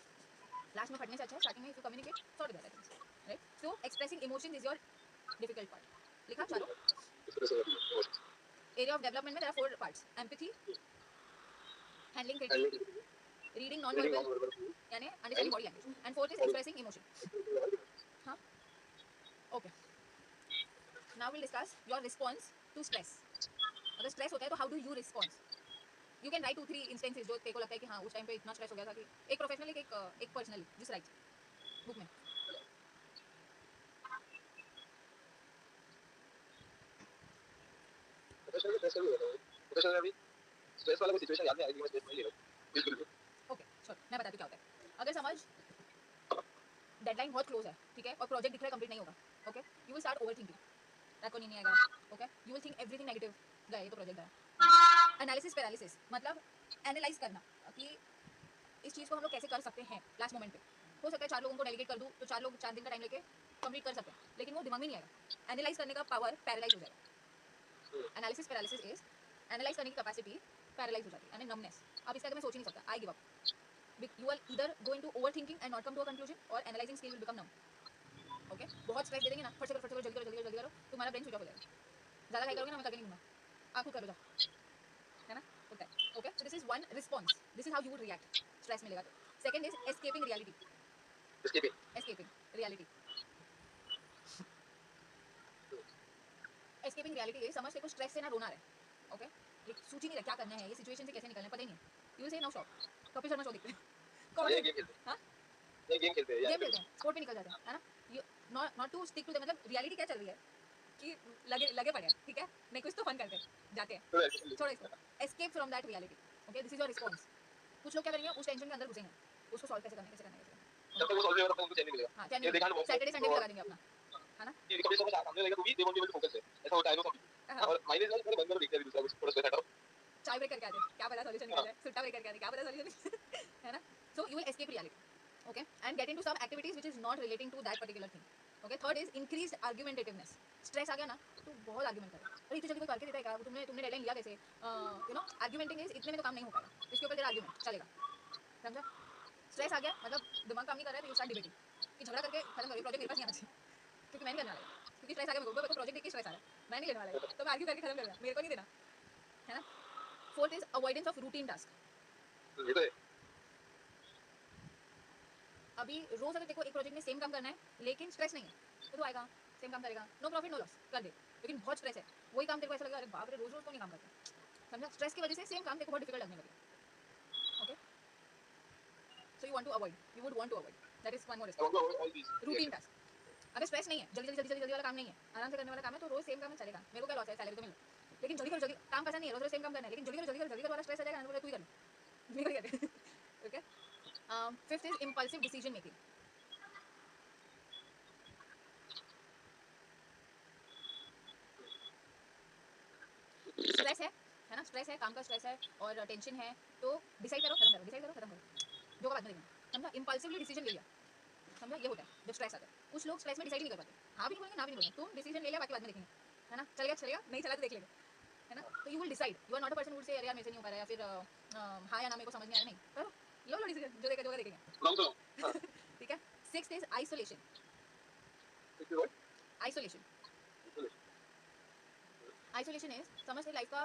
Last में फटने से अच्छा है starting में if you communicate, sort that things, right? So expressing emotions is your difficult part. लिखा चारों. Area of development में there are 4 parts: empathy, handling critic, reading non verbal यानी understanding body language, and fourth is expressing emotion. हाँ, okay. Now will discuss your response to stress. अगर stress होता है तो how do you response. You can write 2-3 instances जो तेरे को लगता है कि हाँ उस टाइम पे इतना स्ट्रेस हो गया था कि एक प्रोफेशनली एक पर्सनली जिस राइट बुक में. प्रोफेशनल अभी स्ट्रेस वाला कोई सिचुएशन याद नहीं आ रही, मैं स्ट्रेस नहीं ले रहा हूं बिल्कुल. ओके श्योर, मैं बताती हूँ क्या होता है. अगर समझ डेडलाइन बहुत क्लोज है, ठीक है, और प्रोजेक्ट दिख रहा है कंप्लीट नहीं होगा, okay, you will start over thinking. रात को नींद नहीं आएगा, okay, you will think everything negative, गया ये तो प्रोजेक्ट गया. एनालिसिस पैरालिसिस मतलब एनालाइज करना कि इस चीज़ को हम लोग कैसे कर सकते हैं लास्ट मोमेंट पे. हो सकता है 4 लोगों को डेलीगेट कर दूँ तो 4 लोग 4 दिन का टाइम लेके कंप्लीट कर सकते हैं, लेकिन वो दिमाग में नहीं आएगा. एनालाइज करने का पावर पैरालाइज हो जाएगा. एनालिसिस पैरालिसिस इज एनालाइज करने की कैपेसिटी पैरालाइज हो जाती है, यानी नमनेस. अब इसका मैं सोच ही नहीं सकता, I give up. You will either go into overthinking and not come to a conclusion, or analyzing skill will become numb. Okay? बहुत स्ट्रेस दे देंगे ना, फट से करो, जल्दी करो, तुम्हारा ब्रेन स्विच ऑफ हो जाएगा. ज़्यादा क्या करोगे ना, मैं करके नहीं दूंगा, आप खुद करो जाओ, है ना? होता है. Okay, so this is one response, this is how you would react stress मिलेगा तो. Second is escaping reality. Escaping reality. Escaping reality is समझ देखो स्ट्रेस से ना रोना रहे, ओके, एक सूची नहीं रहा क्या करना है, ये सिचुएशन से कैसे निकलना है पता ही नहीं है. You will say no shop. Kapil Sharma show देखते हैं, कौन ये गेम खेलते हैं. हाँ ये गेम खेलते हैं यार. गेम खेलते हैं, स्पोर्ट पे निकल जाते हैं, है ना? You not to stick to the, मतलब रियलिटी क्या चल रही है कि लगे पड़े हैं, ठीक है, नहीं कुछ तो फन करते हैं, जाते हैं, छोड़ो इसको. Escape from that reality. Okay, this is your response. कुछ लोग क्या करेंगे, उस टेंशन के अंदर घुसेंगे, उसको सॉल्व कैसे करना है. जब तक वो सॉल्व नहीं होगा तब तक उनको चैन नहीं मिलेगा. हाँ, चैन ये देखा ना, सैटरडे संडे भी लगा देंगे अपना, है ना? ये कभी समझ सामने रहेगा तो भी they won't be able to focus है. ऐसा होता है नो सम. और माइनस वाले मेरे बंदर देखते हैं दूसरा कुछ थोड़ा स्ट्रेस हटाओ. चाय ब्रेक करके आते, क्या पता सॉल्यूशन निकल जाए. सुट्टा ब्रेक करके आते, क्या पता सॉल्यूशन है ना? So you will escape reality, okay, and get into some activities which is not relating to that particular thing. Okay, third is increased argumentativeness. Stress आ गया ना तो बहुत आर्गुमेंट करो. अरे इतनी जल्दी कोई करके देता है क्या, तुमने डेडलाइन लिया कैसे, यू नो आर्गुमेंटिंग इज इतने में तो काम नहीं हो पाएगा, इसके ऊपर तेरा आर्गुमेंट चलेगा. समझा? स्ट्रेस आ गया मतलब दिमाग काम नहीं कर रहा है तो यू स्टार्ट डिबेटिंग कि झगड़ा करके खत्म करिए, प्रोजेक्ट मेरे पास नहीं आना चाहिए क्योंकि मैं नहीं करने वाला, क्योंकि स्ट्रेस आ गया मेरे को प्रोजेक्ट देख के स्ट्रेस आ रहा है, मैं नहीं लेने वाला है, तो मैं आर्ग्यू करके खत्म करूंगा, मेरे को नहीं देना, है ना? Fourth is avoidance of routine task. ये तो है. अभी रोज अगर देखो एक प्रोजेक्ट में सेम काम करना है लेकिन स्ट्रेस नहीं है तो तू आएगा सेम काम करेगा, नो प्रॉफिट नो लॉस, कर दे. लेकिन बहुत स्ट्रेस है, वही काम तेरे को ऐसा लगेगा अरे बाप रे रोज रोज तो नहीं काम करते. समझा? स्ट्रेस की वजह से सेम काम तेरे को बहुत डिफिकल्ट लगने लगेगा. Okay, so you want to avoid, you would want to avoid, that is one more I want to avoid all these. Routine task. अगर स्ट्रेस नहीं है, जल्दी वाला काम नहीं है, आराम से करने वाला काम है, तो रोज सेम काम में चलेगा, मेरे को क्या लॉस है, सैलरी तो मिल. लेकिन जल्दी काम पसंद नहीं है, रोज रोज सेम काम करना है, लेकिन जल्दी वाला स्ट्रेस आ जाएगा ना, तो तू ही कर ले, मेरे को क्या. Okay, fifth is impulsive decision making. Stress है ना, स्ट्रेस है, काम का स्ट्रेस है और टेंशन है, तो डिसाइड करो खत्म करो, जो का बाद में देखना. समझा? इंपल्सिवली डिसीजन ले लिया. समझा? ये होता है जब स्ट्रेस आता है. कुछ लोग स्ट्रेस में डिसाइड नहीं कर पाते, हाँ भी नहीं बोलेंगे ना भी नहीं बोलेंगे, तुम डिसीजन ले लिया बाकी बाद में देखेंगे, है ना? चलेगा नहीं चला तो देख लेंगे, है ना? तो you will decide, you are not a person would say यार मेरे से नहीं हो पा रहा है या फिर हाँ या ना मेरे को समझ नहीं आ रहा, नहीं करो, लो डिसीजन, जो देखेंगे. Long term. ठीक है. Sixth is isolation. isolation is समझ ले life का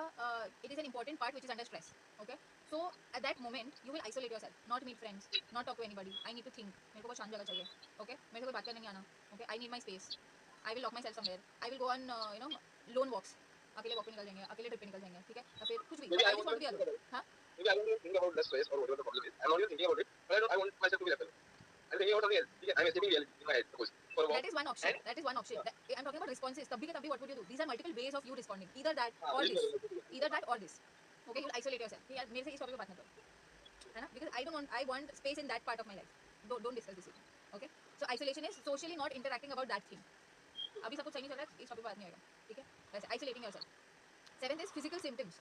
it is an important part which is under stress. Okay, so at that moment you will isolate yourself, not meet friends, not talk to anybody. I need to think. मेरे को बहुत शांत जगह चाहिए. Okay, मेरे से कोई बात करने नहीं आना. Okay, I need my space. I will lock myself somewhere. I will go on lone walks. अकेले walk पे निकल जाएंगे, अकेले trip पे निकल जाएंगे, ठीक है? या फिर कुछ भी. Maybe But I I just want to be want alone. हाँ? maybe I want to think about the stress or whatever the problem is. I'm not even thinking about it, but I want myself to be left alone. I'm thinking about something else. Okay, I'm escaping reality in my head, suppose, for a walk. That is one option. That is one option. I'm talking about responses. तब भी के तब भी what would you do? These are multiple ways of you responding. Either that or this. Either that or this. Okay, you'll isolate yourself. कि यार मेरे से इस टॉपिक पे बात ना करो, है ना? Because I want space in that part of my life. Don't discuss this with me. Okay? So isolation is socially not interacting about that thing. अभी सब कुछ सही नहीं चल रहा है, इस टॉपिक पे बात नहीं होगा, ठीक है? वैसे isolating yourself. Seventh is physical symptoms.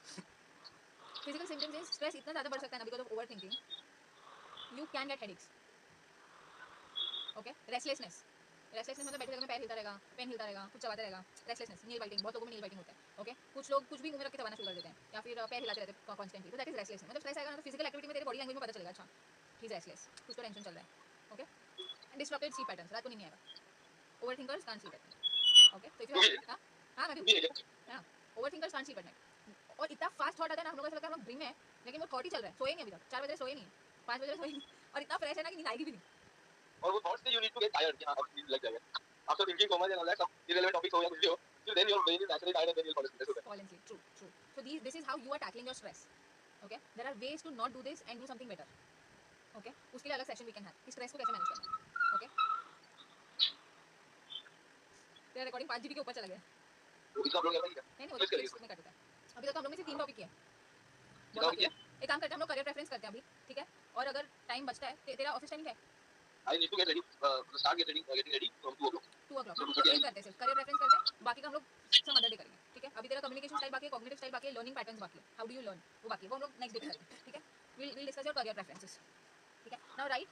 Physical symptoms is stress इतना ज़्यादा बढ़ सकता है ना because of overthinking. You can get headaches. Okay? Restlessness मतलब बैठे जगह में पैर हिलता रहेगा, पेन हिलता रहेगा, कुछ चबाता रहेगा. रेस्टलेसनेस, नील बाइटिंग, बहुत लोगों में नील बाइटिंग होता है. ओके, कुछ लोग कुछ भी मुंह में रख के चबाना शुरू कर देते हैं या फिर पैर हिलाते रहते हैं कॉन्स्टेंटली. तो दैट इज रेस्टलेसनेस. मतलब स्ट्रेस आएगा ना तो फिजिकल एक्टिविटी में तेरे बॉडी लैंग्वेज में पता चलेगा, अच्छा ही इज रेस्टलेस, कुछ तो टेंशन चल रहा है. Okay, and distracted sleep patterns, रात को नींद नहीं आएगा. Overthinkers can't sleep at night. Okay, तो इफ यू हां मैं भी हां, overthinkers can't sleep at night. और इतना फास्ट थॉट आता है ना, हम लोग ऐसा लगता है हम लोग ड्रीम में है, लेकिन वो थॉट ही चल रहा है. सोए नहीं अभी तक, 4 बजे सोए नहीं, 5 बजे सोए नहीं, और इतना फ्रेश है ना कि नींद आएगी भी नहीं. और वो thoughts से you need to get tired कि हाँ अब नींद लग जाएगा. After thinking so much and all that, some irrelevant topics हो या कुछ भी हो, till then your brain is naturally tired and then you'll fall asleep. That's what Fall asleep. True. So this is how you are tackling your stress. Okay, there are ways to not do this and do something better. Okay, उसके लिए अलग session we can have. इस stress को कैसे manage करना है. Okay, तेरा recording 5 GB के ऊपर चला गया. वो इसका अपलोड करना है क्या? नहीं वो Press करिए इसमें कट होता है. अभी तक तो हम लोग ने सिर्फ 3 टॉपिक किए. कितना किया? एक काम करते हैं, हम लोग करियर प्रेफरेंस करते हैं अभी, ठीक है? और अगर टाइम बचता है, तेरा ऑफिस टाइमिंग क्या है? I need to get ready, getting ready from 2 o'clock. 2 o'clock. तो एक करते हैं, सिर्फ करियर प्रेफरेंस करते हैं, बाकी का हम लोग सम अदर डे करेंगे, ठीक है? अभी तेरा कम्युनिकेशन स्टाइल बाकी है, कॉग्निटिव स्टाइल बाकी है, लर्निंग पैटर्न्स बाकी है, हाउ डू यू लर्न वो बाकी है, वो हम लोग नेक्स्ट डे करेंगे, ठीक है? Will discuss your career preferences, ठीक है? नाउ राइट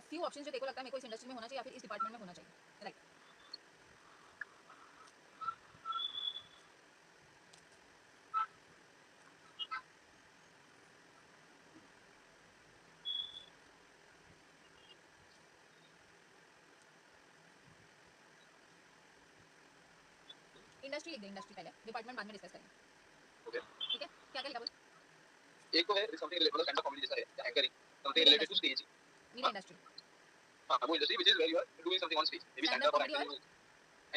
फ्यू ऑप्शंस जो तेरे को लगता है मेरे को इस इंडस्ट्री में होना चाहिए या फिर इस डिपार्टमेंट में होना चाहिए. राइट. इंडस्ट्री लिख दे, इंडस्ट्री पहले, डिपार्टमेंट बाद में डिस्कस करेंगे. Okay. ठीक है? क्या क्या लिखा बोल? एक तो है something related मतलब stand up comedy जैसा है या anchoring, something related to stage. Media industry. हाँ वो industry which is where you are doing something on stage, maybe stand up or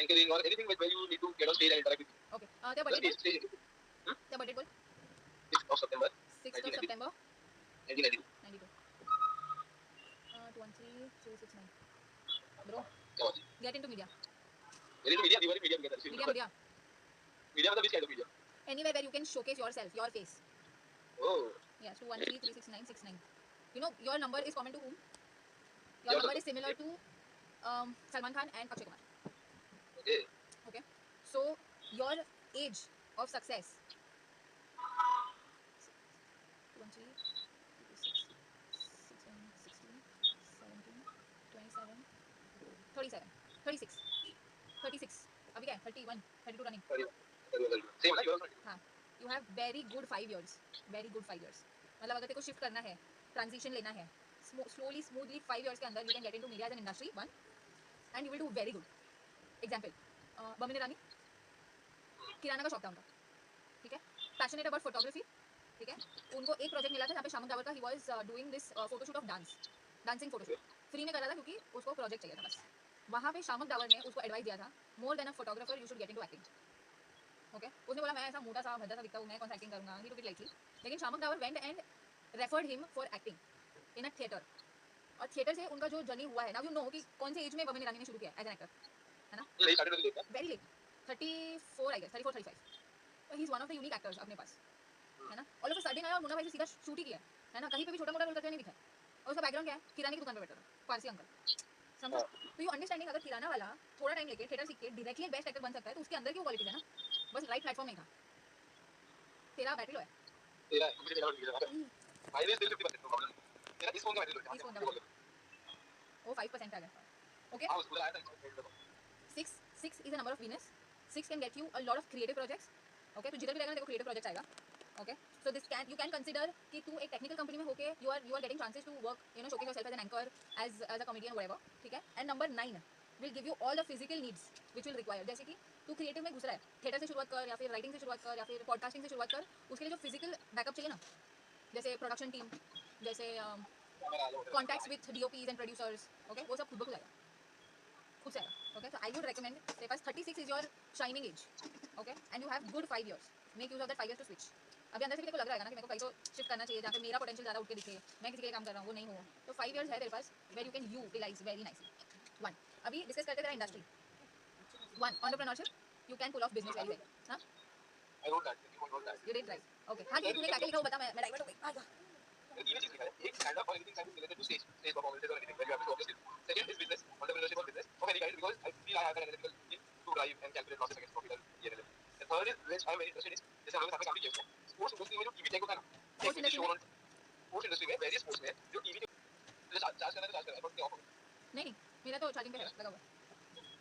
anchoring or anything where you need to get on stage and interact with people. Okay, तेरा birthday बोल. Stage. तेरा birthday बोल. 6th of September 6th of September 1992. 92. 213 Bro, क्या बात है? get into media. Very media, we were in media together. Media. Media मतलब which kind of media? Anywhere where you can showcase yourself, your face. Oh. Yes, 213 You know, your number is common to whom? Your Your number number. is similar to Salman Khan and Akshay Kumar. Okay. Okay. So, your age of success. 213, 36, 36. अभी क्या है? 31, 32 running. Same ना yours. हाँ. You have very good 5 years. Very good 5 years. मतलब अगर तेरे को shift करना है, ट्रांजिशन लेना है, slowly, smoothly 5 years के अंदर you can get into media as an industry, one, and you will do very good. Example, बमिनी रानी, किराना का शॉप था उनका, ठीक है? Passionate about photography, ठीक है? उनको एक प्रोजेक्ट मिला था जहाँ पे शामक दावर का he was doing this photoshoot of dancing photoshoot. Free में कर रहा था क्योंकि उसको प्रोजेक्ट चाहिए था बस. वहाँ पे शामक दावर ने उसको एडवाइस दिया था, more than a photographer you should get into acting. Okay, उसने बोला मैं ऐसा मोटा सा भद्दा सा दिखता हूँ, मैं कौन सा एक्टिंग करूँगा, ही टुक इट लाइटली. लेकिन Shiamak Davar went and referred him for acting in a theatre. और थिएटर से उनका जो जर्नी हुआ है, नाउ यू नो कि कौन से एज में बमिनी रानी ने शुरू किया एज एन एक्टर, है ना? नहीं started with it. Very late, 34 I guess, 34 35. He is one of the unique actors अपने पास, है ना? ऑल ऑफ अ सडन आया और मुन्ना भाई से सीधा शूट ही किया, है ना? कहीं पे भी छोटा मोटा रोल करते नहीं दिखा. और उसका बैकग्राउंड क्या है? किराने की दुकान पे बैठा था, पारसी अंकल. समझो? तो यू अंडरस्टैंडिंग, अगर किराना वाला थोड़ा टाइम लेके थिएटर सीख के डायरेक्टली बेस्ट एक्टर बन सकता है तो उसके अंदर की वो क्वालिटीज है ना, बस राइट प्लेटफॉर्म नहीं था. तेरा बैटरी लो है. तेरा मुझे मेरा बोल दिया. File is still 50% no problem. तेरा इस फोन का बैटरी लो. इस फोन का वो 5% आ गया. ओके, हां उसको आया था. 6 is a number of Venus. 6 can get you a lot of creative projects. Okay, तो जिधर भी रहेगा ना देखो creative projects आएगा. Okay, so this can you can consider कि तू एक technical company में होके you are getting chances to work, you know, showcase yourself as an anchor, as a comedian, whatever. ठीक है? And number 9, will give you all the physical needs which will require. जैसे कि तू creative में घुस रहा है, थिएटर से शुरुआत कर या फिर राइटिंग से शुरुआत कर या फिर पॉडकास्टिंग से शुरुआत कर, उसके लिए जो फिजिकल बैकअप चाहिए ना, जैसे प्रोडक्शन टीम, जैसे contacts with DOPs and producers, okay, वो सब खुद ब खुद आएगा, खुद से आएगा. Okay, so I would recommend, तेरे पास 36 is your shining age, okay, and you have good 5 years. Make use of that 5 years to switch. अभी अंदर से भी तेरे को लग रहा है ना कि मेरे को कहीं तो शिफ्ट करना चाहिए जहाँ पे मेरा पोटेंशियल ज़्यादा उठ के दिखे, मैं किसी के लिए काम कर रहा हूँ वो नहीं हो, तो 5 years है तेरे पास where you can utilize very nicely. One, अभी डिस्कस करते तेरा industry. One, entrepreneurship, you can pull off business very well. हाँ, I wrote that. You wrote that. you did right. Okay, हाँ, तूने क्या क्या लिखा वो बता, मैं डाइवर्ट हो गई. आजा. तीन चीज लिखा है. एक stand up or anything that is related to stage performances or anything where you have to show your skill. Second is business, entrepreneurship or business of any kind because I feel I have an analytical thinking to drive and calculate losses against profit and ENL. The third is which I am very interested in जैसे हम लोग साथ में काम किए हैं. Sports industry में जो TV tech होता है ना. Sports industry में? Sports industry में various sports में जो TV जो चार्ज करना है तो चार्ज करना है but क्या ऑफर. नहीं नहीं, मेरा तो चार्जिंग पे है लगा हुआ.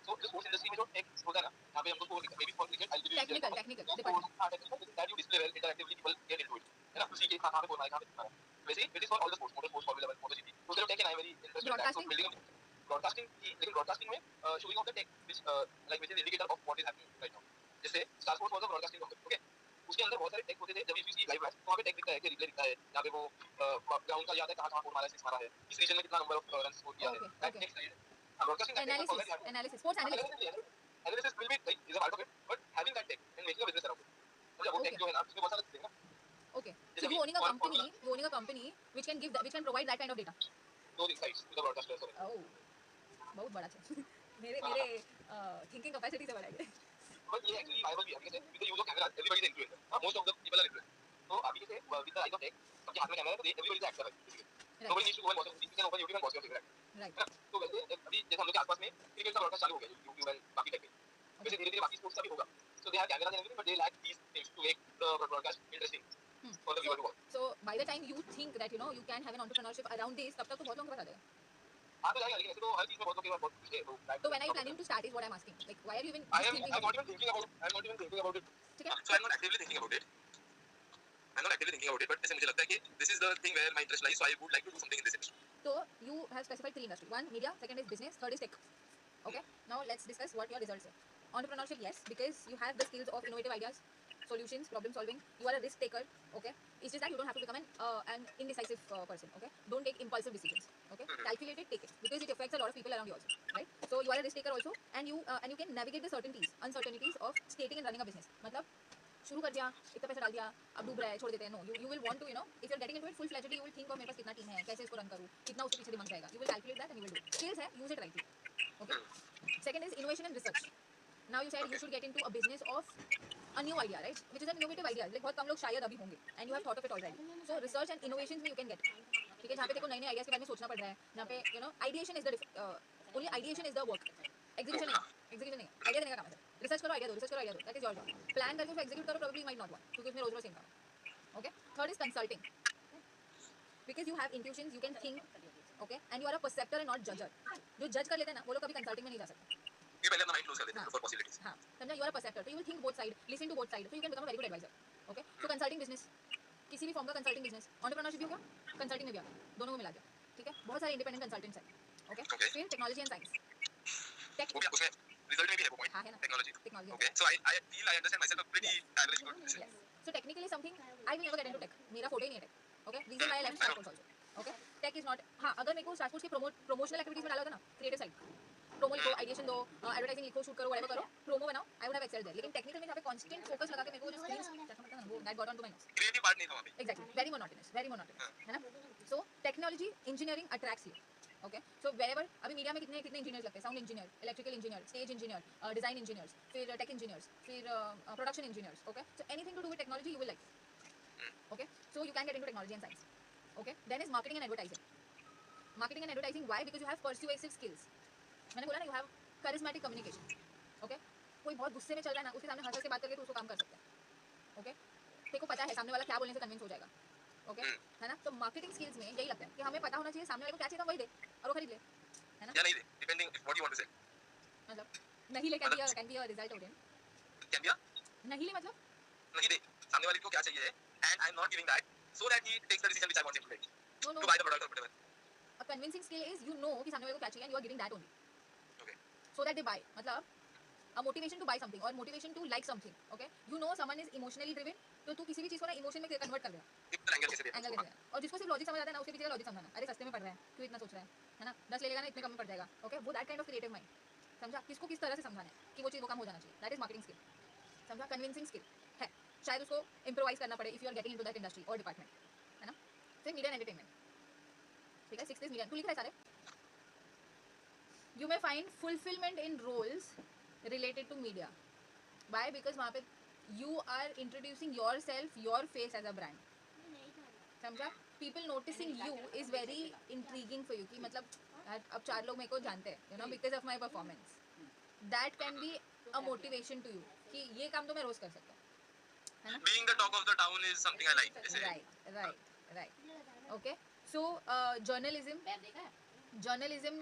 So the sports industry में जो tech होता है ना, यहाँ पे हमको sport maybe for cricket I'll give you Technical department. हाँ technical that you display well interactively people get into it. है ना, उसी के कहाँ पे बोलना है कहाँ पे दिखाना है. वैसे ही it is for all the sports, motor sports, Formula 1, MotoGP. तो चलो tech and I am very interested in that. So building broadcasting की लेकिन broadcasting में showing of the tech which like which is indicator of what is happening right now. जैसे Star Sports was a broadcasting company, okay? उसके अंदर बहुत सारे take होते थे. जब यू सी लाइव मैच तो वहाँ पे टेक दिखता है कि रिप्ले दिखता है यहाँ पे वो ग्राउंड का याद है कहाँ कहाँ फोर मारा है, सिक्स मारा है, किस रीजन में कितना नंबर ऑफ रन स्कोर किया है. That tech side broadcasting Analysis, sports analysis. analysis will be like is a part of it but having that tech and making a business around it. मतलब वो take जो है ना उसमें बहुत सारा देखना. Okay, so you owning a company which can give that, which can provide that kind of data. those insights to the broadcasters. Oh, बहुत बड़ा है. मेरे thinking capacity से बड़ा है. but ये actually viable भी है because with the use of camera everybody is influencer. most of the people are influencers. तो अभी जैसे with the rise of tech सबके हाथ में कैमरा है तो everybody is actor है. nobody needs to go and watch a movie. You can open YouTube and watch your favorite. Right. तो वैसे अभी जैसे हम लोग के आसपास में क्रिकेट का ब्रॉडकास्ट चालू हो गया YouTube and बाकी टेक में. वैसे धीरे-धीरे बाकी स्पोर्ट्स का भी होगा. So they have cameras and everything but they lack these things to make the broadcast interesting for the viewer to watch. So by the time you think that you can have an entrepreneurship around this, तब तक तो बहुत लोगों के पास आ जाएगा. हाँ तो जाएगा लेकिन ऐसे तो हर चीज में बहुत लोग के पास बहुत कुछ है. So when are you planning to start is what I'm asking. Like why are you even I'm not even thinking about it. ठीक है? So I'm not actively thinking about it. But ऐसे मुझे लगता है कि this is the thing where my interest lies, so I would like to do something in this industry. So you have specified 3 industries. 1 media, second is business, third is tech. Okay. Now let's discuss what your results are. Entrepreneurship, yes, because you have the skills of innovative ideas, solutions, problem solving. You are a risk taker. Okay. It's just that you don't have to become an indecisive person. Okay. Don't take impulsive decisions. Okay. Calculate it, take it, because it affects a lot of people around you also. Right. So you are a risk taker also, and you can navigate the uncertainties of stating and running a business. मतलब शुरू कर दिया, इतना पैसा डाल दिया, अब डूब रहा है, छोड़ देते हैं. No, you will want to, if you're getting into it full fledgedly, you will think of मेरे पास कितना टीम है, कैसे इसको रन करूँ, कितना उसके पीछे दिमाग जाएगा. You will calculate that and you will do. Skills है, use it rightly. Okay. Second is innovation and research. Now you said you should get into a business of a new idea, right? Which is an innovative idea. Like बहुत कम लोग शायद अभी होंगे, and you have thought of it already. So research and innovations में you can get. ठीक है, जहाँ पे देखो नए नए आइडियाज के बारे में सोचना पड़ रहा है, जहाँ पे ideation is the only ideation is the work. Execution नहीं, आइडिया देने का काम है. रिसर्च करो, आइडिया दो. That is your job. Plan करके उसको एग्जीक्यूट करो, probably might not work, क्योंकि उसमें रोज सेम काम. Okay. Third is consulting. Because you have intuitions, you can think. Okay. And you are a perceptor and not judger. जो जज कर लेते हैं ना, वो लोग कभी कंसल्टिंग में नहीं जा सकते. ये पहले अपना माइंड क्लोज कर देते हैं for possibilities. हाँ, समझा. You are a perceptor, so you will think both sides, listen to both sides, so you can become a very good advisor. Okay. So consulting business, किसी भी फॉर्म का consulting business, entrepreneurship भी हो गया, consulting में भी आ गया, दोनों को मिला दिया. ठीक है, बहुत सारे इंडिपेंडेंट कंसल्टेंट्स हैं. ओके. फिर टेक्नोलॉजी एंड साइंस. टेक उसमें रिजल्ट में भी है वो पॉइंट. हाँ है ना. Technology. Okay. So I feel I understand myself a pretty average good. Yes. So technically something I will never get into tech. मेरा फोटो ही नहीं है tech. Okay. Reason why I left Star Sports also. Okay. Tech is not. हाँ, अगर मेरे को Star Sports के promotional activities में डाला होता ना, creative side, प्रोमो लिखो, आइडिएशन दो, एडवर्टाइजिंग लिखो, शूट करो, whatever करो, प्रोमो बनाओ, I would have excelled there. लेकिन टेक्निकल में जहाँ पे constant focus लगा के मेरे को जो स्क्रीन वो that got on to my nose. Creative part नहीं था वहाँ पे. Exactly. Very monotonous. है ना? So technology engineering attracts you. Okay. So wherever अभी मीडिया में कितने इंजीनियर्स लगते हैं, sound engineer, electrical engineer, stage engineer, design engineers, फिर टेक इंजीनियर्स, फिर production engineers. Okay. So anything to do with technology you will like. Okay. So you can get into technology and science. Okay. Then is marketing and advertising. Marketing and advertising, why? Because you have persuasive skills. मैंने बोला ना, you have charismatic communication. Okay. कोई बहुत गुस्से में चल रहा है ना, उसके सामने हंस के बात करके तो उसको काम कर सकते हैं. Okay. तेरे को पता है सामने वाला क्या बोलने से कन्विंस हो जाएगा. ओके. है ना. तो मार्केटिंग स्किल्स में यही लगता है कि हमें पता होना चाहिए सामने वाले को क्या चाहिए, वही दे और वो खरीद ले. है ना. या नहीं दे, depending what you want to say. मतलब नहीं ले can be a result out. Can be नहीं ले मतलब नहीं दे, सामने वाले को क्या चाहिए and I am not giving that so that he takes the decision which I want him to take. No to buy the product और whatever. A convincing skill is you know कि सामने वाले को क्या चाहिए and you are giving that only. Okay. so that they buy. मतलब a motivation to buy something or motivation to like something. Okay, you know someone is emotionally driven, तो तू किसी भी चीज को ना इमोशन में कन्वर्ट कर देगा. एंगल कैसे देखना एंगल कैसे. और जिसको सिर्फ लॉजिक समझ आता है ना, उसके पीछे का लॉजिक समझाना. अरे सस्ते में पड़ रहा है, क्यों इतना सोच रहा है ना, 10 ले लेगा ना, इतने कम में पड़ जाएगा. ओके, वो that kind of creative mind. समझा, किसको किस तरह से समझाना है कि वो चीज़ वो काम हो जाना चाहिए. That is marketing skill. समझा, कन्विंसिंग स्किल है. शायद उसको इम्प्रोवाइज करना पड़े if you are getting into that industry और डिपार्टमेंट, है ना. फिर मीडिया एंड एंटरटेनमेंट. ठीक है, 6 इज मीडिया. तू लिख रहा है सारे. You may find fulfillment in roles related to media. Why? Because वहाँ पे you are introducing yourself, your face as a brand. समझा? People noticing you is very intriguing for you कि मतलब अब 4 लोग मेरे को जानते हैं, you know, because of my performance. That can be a motivation to you कि ये काम तो मैं रोज कर सकता हूँ, है ना? Being the talk of the town is something I like. Right. Okay. So journalism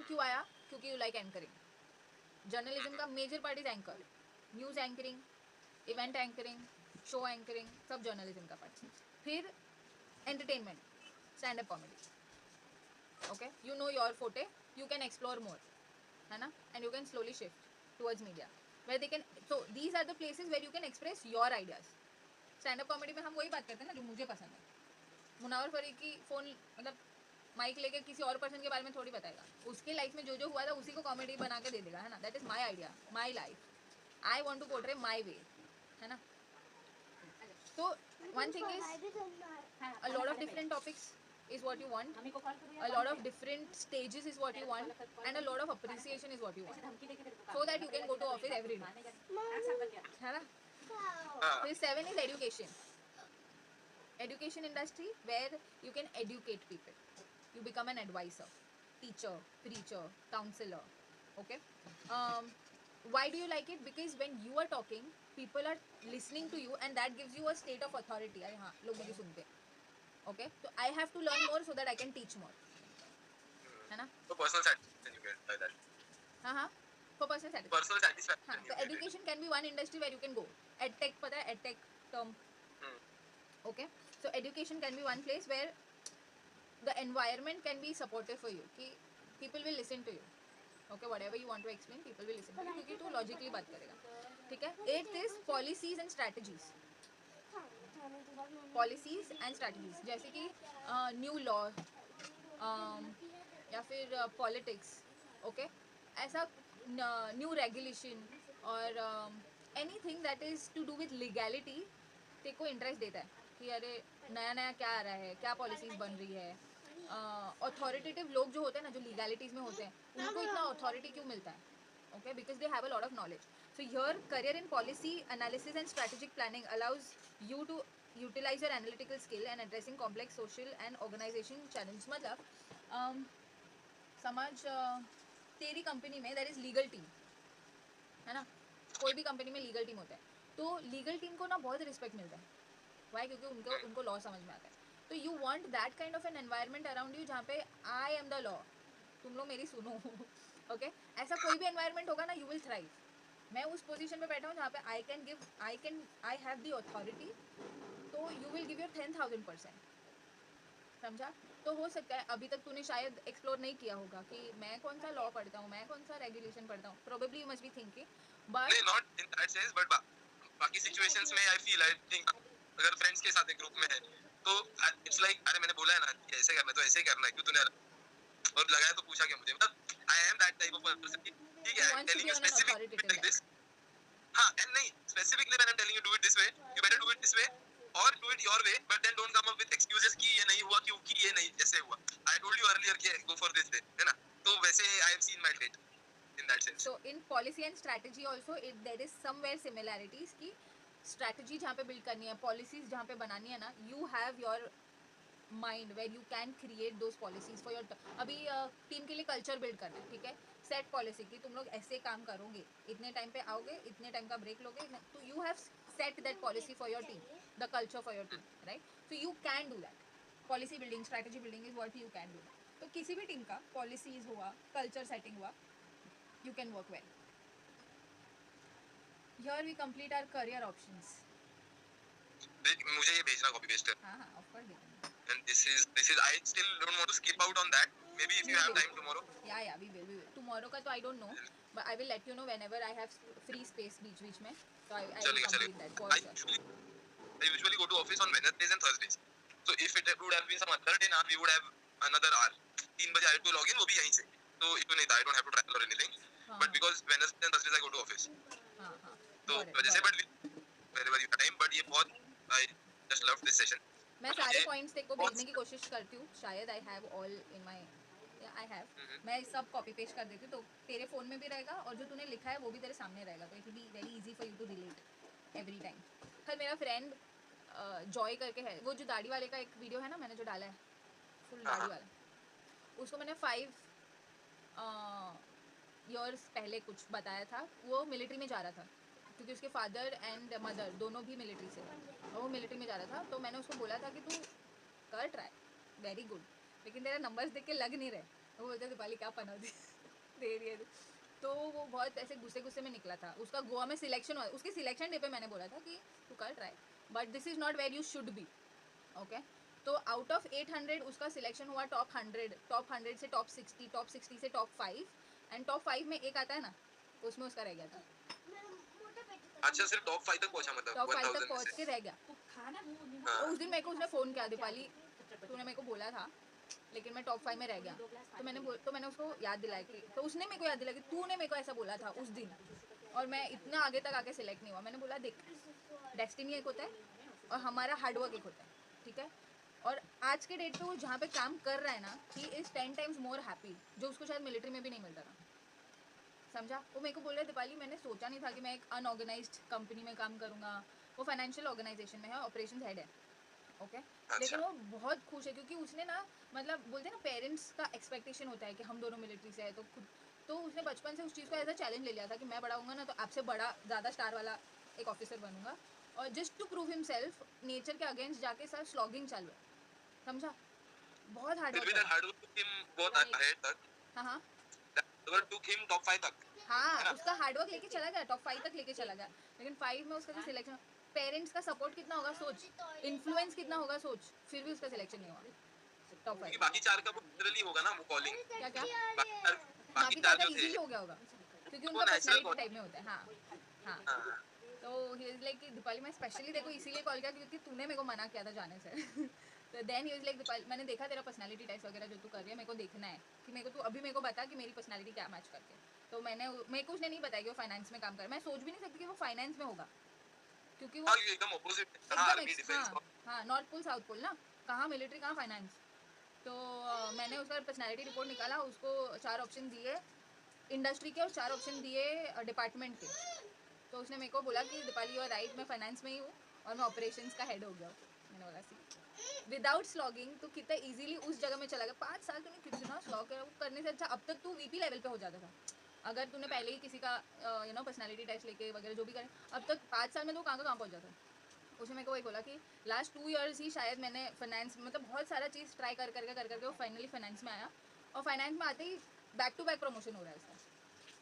क्यों आया? क्योंकि you like anchoring. जर्नलिज्म का major part is anchor. News anchoring, event anchoring, show anchoring, सब जर्नलिज्म का पार्ट. फिर entertainment, stand up comedy. Okay, you know your forte, you can explore more, है ना, and you can slowly shift towards media where they can. So these are the places where you can express your ideas. Stand up comedy में हम वही बात करते हैं ना जो मुझे पसंद है. मुनावर फरीद की फ़ोन मतलब माइक लेके किसी और पर्सन के बारे में थोड़ी बताएगा. उसके लाइफ में जो जो हुआ था उसी को कॉमेडी बना के दे देगा, है ना. That is my idea, my life. I want to portray my way, है ना. तो one thing is a lot of different topics is what you want, a lot of different stages is what you want, and a lot of appreciation is what you want, so that you can go to office every day, है ना. फिर 7 is education industry where you can educate people. You become an advisor, teacher, preacher, counselor. Okay. Why do you like it? Because when you are talking, people are listening to you, and that gives you a state of authority. अरे हाँ, लोग मुझे सुनते. Okay. So I have to learn more so that I can teach more. है ना? So personal satisfaction you get by that. हाँ. For personal satisfaction. Personal satisfaction. हाँ. So education can be one industry where you can go. EdTech पता है? EdTech term. Okay. So education can be one place where the environment can be supportive for you कि people will listen to you. Okay, whatever you want to explain, people will listen to you क्योंकि तू logically बात करेगा. ठीक है. 8th is policies and strategies. Policies and strategies जैसे कि new law या फिर politics. Okay, ऐसा new regulation और anything that is to do with legality तेरे को इंटरेस्ट देता है कि अरे नया नया क्या आ रहा है, क्या पॉलिसीज बन रही है. अथॉरिटेटिव लोग जो होते हैं ना, जो लीगैलिटीज में होते हैं, उनको इतना अथॉरिटी क्यों मिलता है? Okay, because they have a lot of knowledge. So your career in policy analysis and strategic planning allows you to utilize your analytical skill and addressing complex social and organization challenge. मतलब समझ तेरी company में there is legal team, है ना. कोई भी company में legal team होता है, तो लीगल टीम को ना बहुत रिस्पेक्ट मिलता है. वाई? क्योंकि उनको लॉ समझ में आता है. तो you want that kind of an environment around you जहाँ पे आई एम द लॉ. तुम लोग मेरी सुनो. ओके, ऐसा कोई भी एनवायरनमेंट होगा ना, यू विल थ्राइव. मैं उस पोजीशन पे बैठा हूँ जहाँ पे आई हैव द अथॉरिटी, तो यू विल गिव योर 10,000%. समझा? तो हो सकता है अभी तक तूने शायद एक्सप्लोर नहीं किया होगा कि मैं कौन सा लॉ पढ़ता हूँ, मैं कौन सा रेगुलेशन पढ़ता हूँ. Probably you must be thinking, but not in that sense, but बाकी सिचुएशंस में आई थिंक अगर फ्रेंड्स के साथ एक ग्रुप में है तो इट्स लाइक अरे मैंने बोला है ना कि ऐसे करना है तो ऐसे ही करना है, क्यों तूने और लगाया तो पूछा क्या मुझे. मतलब I am that type of person. ठीक है, I am telling you specific like this. हां, एंड नहीं specifically when I am telling you do it this way, you better do it this way और do it your way, but then don't come up with excuses कि ये नहीं हुआ क्योंकि ये नहीं ऐसे हुआ. आई टोल्ड यू अर्लियर कि गो फॉर दिस वे, है ना. तो वैसे I have seen my trait in that sense. So in policy and strategy also there is somewhere similarities कि strategy जहाँ पे build करनी है, policies जहाँ पे बनानी है ना, you have your mind where you can create those policies for your अभी टीम के लिए culture build करना है. ठीक है, set policy कि तुम लोग ऐसे काम करोगे, इतने टाइम पे आओगे, इतने टाइम का ब्रेक लोगे, तो you have set that policy for your team, the culture for your team, right? So you can do that. Policy building, strategy building is what you can do. तो किसी भी team का policies हुआ, culture setting हुआ, you can work well. Here we complete our career options. मुझे ये भेजना copy paste कर. हाँ, of course देखेंगे. And this is I still don't want to skip out on that. Maybe if you have time tomorrow. Yeah, we will. Tomorrow का तो I don't know. but I will let you know whenever I have free space बीच में, so I will चलेगा complete चलेगा. that for sure. I usually go to office on Wednesdays and Thursdays. So if it would have been some other day, now we would have another hour. 3 बजे I have to log in, वो भी यहीं से. तो issue नहीं था. I don't have to travel or anything. But because Wednesdays and Thursdays I go to office. हाँ तो got it, वजह से but wherever you have time. But ये बहुत I just love this session. मैं सारे पॉइंट्स तेरे को भेजने की कोशिश करती हूँ. शायद I have all in my, I have, मैं सब कॉपी पेस्ट कर देती हूँ, तो तेरे फ़ोन में भी रहेगा और जो तूने लिखा है वो भी तेरे सामने रहेगा, तो it will be very easy for you to relate every time. कल मेरा फ्रेंड जॉय करके है, वो जो दाढ़ी वाले का एक वीडियो है ना मैंने जो डाला है, फुल दाढ़ी वाला, उसको मैंने 5 ईयर्स पहले कुछ बताया था. वो मिलिट्री में जा रहा था क्योंकि उसके फादर एंड मदर दोनों भी मिलिट्री से, और वो मिलिट्री में जा रहा था. तो मैंने उसको बोला था कि तू कर ट्राई, वेरी गुड, लेकिन तेरा नंबर्स देख के लग नहीं रहे. वो बोलते दीपाली क्या पना दे रही है. तो वो बहुत ऐसे गुस्से में निकला था. उसका गोवा में सिलेक्शन हुआ, उसके सिलेक्शन डे पे मैंने बोला था कि तू कर try, but this is not where you should be. Okay, तो आउट ऑफ 800 उसका सिलेक्शन हुआ टॉप 100 से टॉप 60, टॉप 60 से टॉप 5, एंड टॉप 5 में एक आता है ना, उसमें उसका रह गया था. अच्छा, सिर्फ टॉप 5 तक पहुंचा, मतलब टॉप 5 तक 1000 पहुंच के रह गया. तो उस दिन मेरे को उसने फ़ोन किया, दीपाली तूने मेरे को बोला था लेकिन मैं टॉप 5 में रह गया. तो मैंने उसको याद दिलाया कि, तो उसने मेरे को याद दिलाया कि तूने मेरे को ऐसा बोला था उस दिन, और मैं इतना आगे तक आके सिलेक्ट नहीं हुआ. मैंने बोला देख, डेस्टिनी एक होता है और हमारा हार्डवर्क एक होता है, ठीक है. और आज के डेट पे वो जहाँ पे काम कर रहा है ना, he is 10 times more happy, जो उसको शायद मिलिट्री में भी नहीं मिलता था. समझा. वो मेरे को बोल रहा है दीपाली मैंने सोचा नहीं था कि मैं एक अनऑर्गेनाइज्ड कंपनी में काम करूँगा. वो फाइनेंशियल ऑर्गेनाइजेशन में है, ऑपरेशन हेड है. ओके, लेकिन वो बहुत खुश है क्योंकि उसने ना, मतलब बोलते हैं ना पेरेंट्स का एक्सपेक्टेशन होता है कि हम दोनों मिलिट्री से है, तो खुद तो उसने बचपन से उस चीज़ को एज अ चैलेंज ले लिया था कि मैं बड़ा होऊंगा ना तो आपसे बड़ा ज़्यादा स्टार वाला एक ऑफिसर बनूंगा. और just to prove himself nature के अगेंस्ट जाके सर स्लॉगिंग चालू है. समझा. बहुत हार्ड फिर भी work that hard work took him बहुत ahead तक. हाँ That hard work took him top 5 तक. हाँ, उसका हार्डवर्क लेके चला गया, टॉप 5 तक लेके चला गया, लेकिन 5 में उसका जो सिलेक्शन, पेरेंट्स का सपोर्ट कितना होगा सोच, इन्फ्लुएंस कितना होगा सोच, फिर भी उसका सिलेक्शन नहीं हुआ टॉप 5. क्योंकि बाकी 4 का वो लिटरली होगा ना, वो कॉलिंग. क्या क्या बाकी बाकी 4 का जो थे इजीली हो गया होगा क्योंकि वो उनका नेचुरल पर्सनालिटी टाइप में होता है. हाँ हाँ. तो ही इज लाइक कि दीपाली मैं स्पेशली देखो इसीलिए कॉल किया क्योंकि तूने मेरे को मना किया था जाने से. तो then he is like Deepali मैंने देखा तेरा पर्सनालिटी टेस्ट वगैरह जो तू कर रही है, मेरे को देखना है कि मेरे को तू अभी मेरे को बता कि मेरी पर्सनालिटी क्या मैच करती है. तो मेरे को उसने नहीं बताया कि वो फाइनेंस में काम कर, मैं सोच भी नहीं सकती कि वो फाइनेंस में होगा क्योंकि वो एकदम ऑपोजिट. Army defence. हाँ नॉर्थ पोल साउथ पोल ना, कहाँ मिलिट्री कहाँ फाइनेंस. तो मैंने उसका पर्सनालिटी रिपोर्ट निकाला, उसको 4 ऑप्शन दिए इंडस्ट्री के और 4 ऑप्शन दिए डिपार्टमेंट के. तो उसने मेरे को बोला कि दीपाली और राइट मैं फाइनेंस में ही हूँ और मैं ऑपरेशंस का हेड हो गया. मैंने बोला सी विदाउट स्लॉगिंग तो कितना इजीली उस जगह में चला गया. 5 साल तूने कितना स्लॉग करने से अच्छा अब तक तू वीपी लेवल पे हो जाता था अगर तूने पहले ही किसी का पर्सनालिटी टेस्ट लेके वगैरह जो भी करे. अब तक 5 साल में तो कहाँ पहुँच जाता. उसने मेरे को वही बोला कि लास्ट 2 इयर्स ही शायद मैंने फाइनेंस मतलब बहुत सारा चीज़ ट्राई करके वो फाइनली फाइनेंस में आया, और फाइनेंस में आते ही बैक टू बैक प्रमोशन हो रहा है उसका.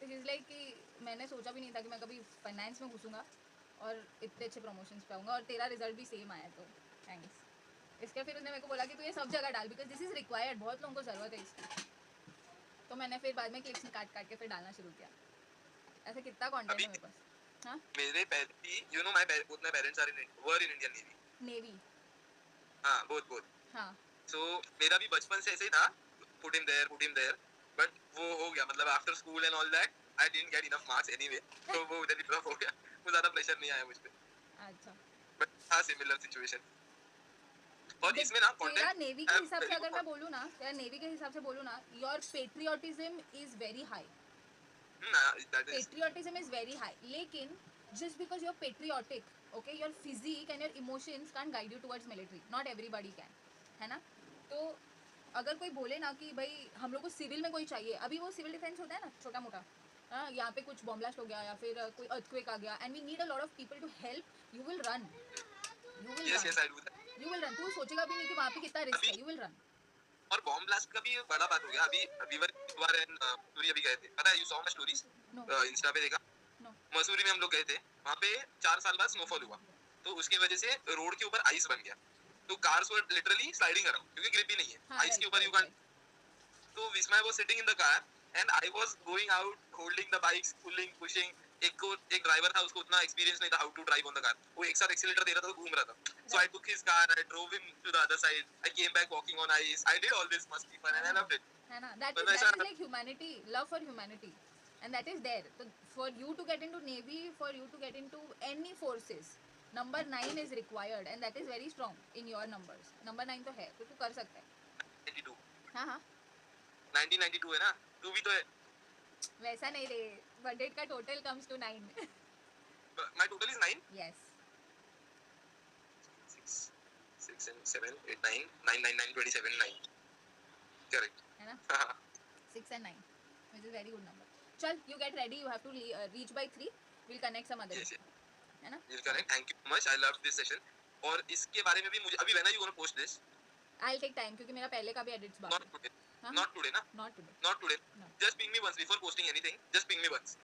तो इज़ लाइक कि मैंने सोचा भी नहीं था कि मैं कभी फाइनेंस में घुसूँगा और इतने अच्छे प्रमोशंस पे आऊँगा, और तेरा रिजल्ट भी सेम आया, तो थैंक्स. इसके फिर उसने मेरे को बोला कि तू ये सब जगह डाल बिकॉज दिस इज़ रिक्वायर्ड, बहुत लोगों को ज़रूरत है इसकी. तो मैंने फिर बाद में क्लिप्स काट के फिर डालना शुरू किया. ऐसे कितना कंटेंट है मेरे पास. हाँ मेरे पहले you know my both my parents are were in Indian Navy. हाँ बोथ. हाँ सो मेरा भी बचपन से ऐसे ही था, पुट हिम देयर, बट वो हो गया, मतलब after school and all that I didn't get enough marks anyway, तो वो उधर ही ड्रॉप हो गया. वो ज्यादा प्रेशर नहीं आया मुझ पे. अच्छा. बट था सिमिलर सिचुएशन. और इसमें ना तेरा कंटेंट नेवी के हिसाब से अगर मैं बोलूँ ना, तेरा नेवी के हिसाब से बोलूँ ना, your patriotism is very high. Patriotism is very high, लेकिन just because you're patriotic, okay, your physique and your emotions can't guide you towards military. Not everybody can, है ना. तो अगर कोई बोले ना कि भाई हम लोग को सिविल में कोई चाहिए, अभी वो सिविल डिफेंस होता है ना छोटा मोटा, हाँ यहाँ पे कुछ बॉम्ब ब्लास्ट हो गया या फिर कोई अर्थक्वेक आ गया and we need a lot of people to help, you will run. You will run. तू सोचेगा भी नहीं कि वहाँ पे कितना रिस्क है, यू विल रन. और बॉम्ब ब्लास्ट का भी बड़ा बात हो गया. अभी वीवर मसूरी अभी गए थे, पता है, you saw my stories Insta पे देखा. मसूरी में हम लोग गए थे, वहाँ पे 4 साल बाद स्नोफॉल हुआ, तो उसकी वजह से रोड के ऊपर आइस बन गया, तो cars were literally sliding around क्योंकि ग्रिप भी नहीं है आइस के ऊपर. यू कैन, तो विस्मय was sitting in the car and I was going out holding the bikes, pulling, pushing. एक ड्राइवर था, उसको उतना एक्सपीरियंस नहीं था how to drive on the car. वो एक साथ एक्सीलरेटर दे रहा था तो घूम रहा था. So I took his car, I drove him to the other side. I came back walking on ice. I did all this must be fun and I loved it. है ना, that मतलब is ऐसा like humanity, love for humanity, and that is there. So for you to get into navy, for you to get into any forces, number 9 is required, and that is very strong in your numbers. number 9 तो है, तो तू कर सकता है. 92. हाँ हाँ, 1992 है ना, तू भी तो है. वैसा नहीं रे, 100 का total comes to 9. My total is 9. yes, 6 and 7 8 9 9 9 9 27 9. Correct. है ना, 6 and 9, which is very good number. चल, you get ready, you have to reach by 3. we'll connect some other Yes, day. है ना, You'll connect. Thank you so much. I loved this session. और इसके बारे में भी मुझे अभी when are you going to post this? I'll take time क्योंकि मेरा पहले का भी edits Not बाकी. today. हाँ? Not today ना. Not today. Not today. No. Just ping me once before posting anything. Just ping me once.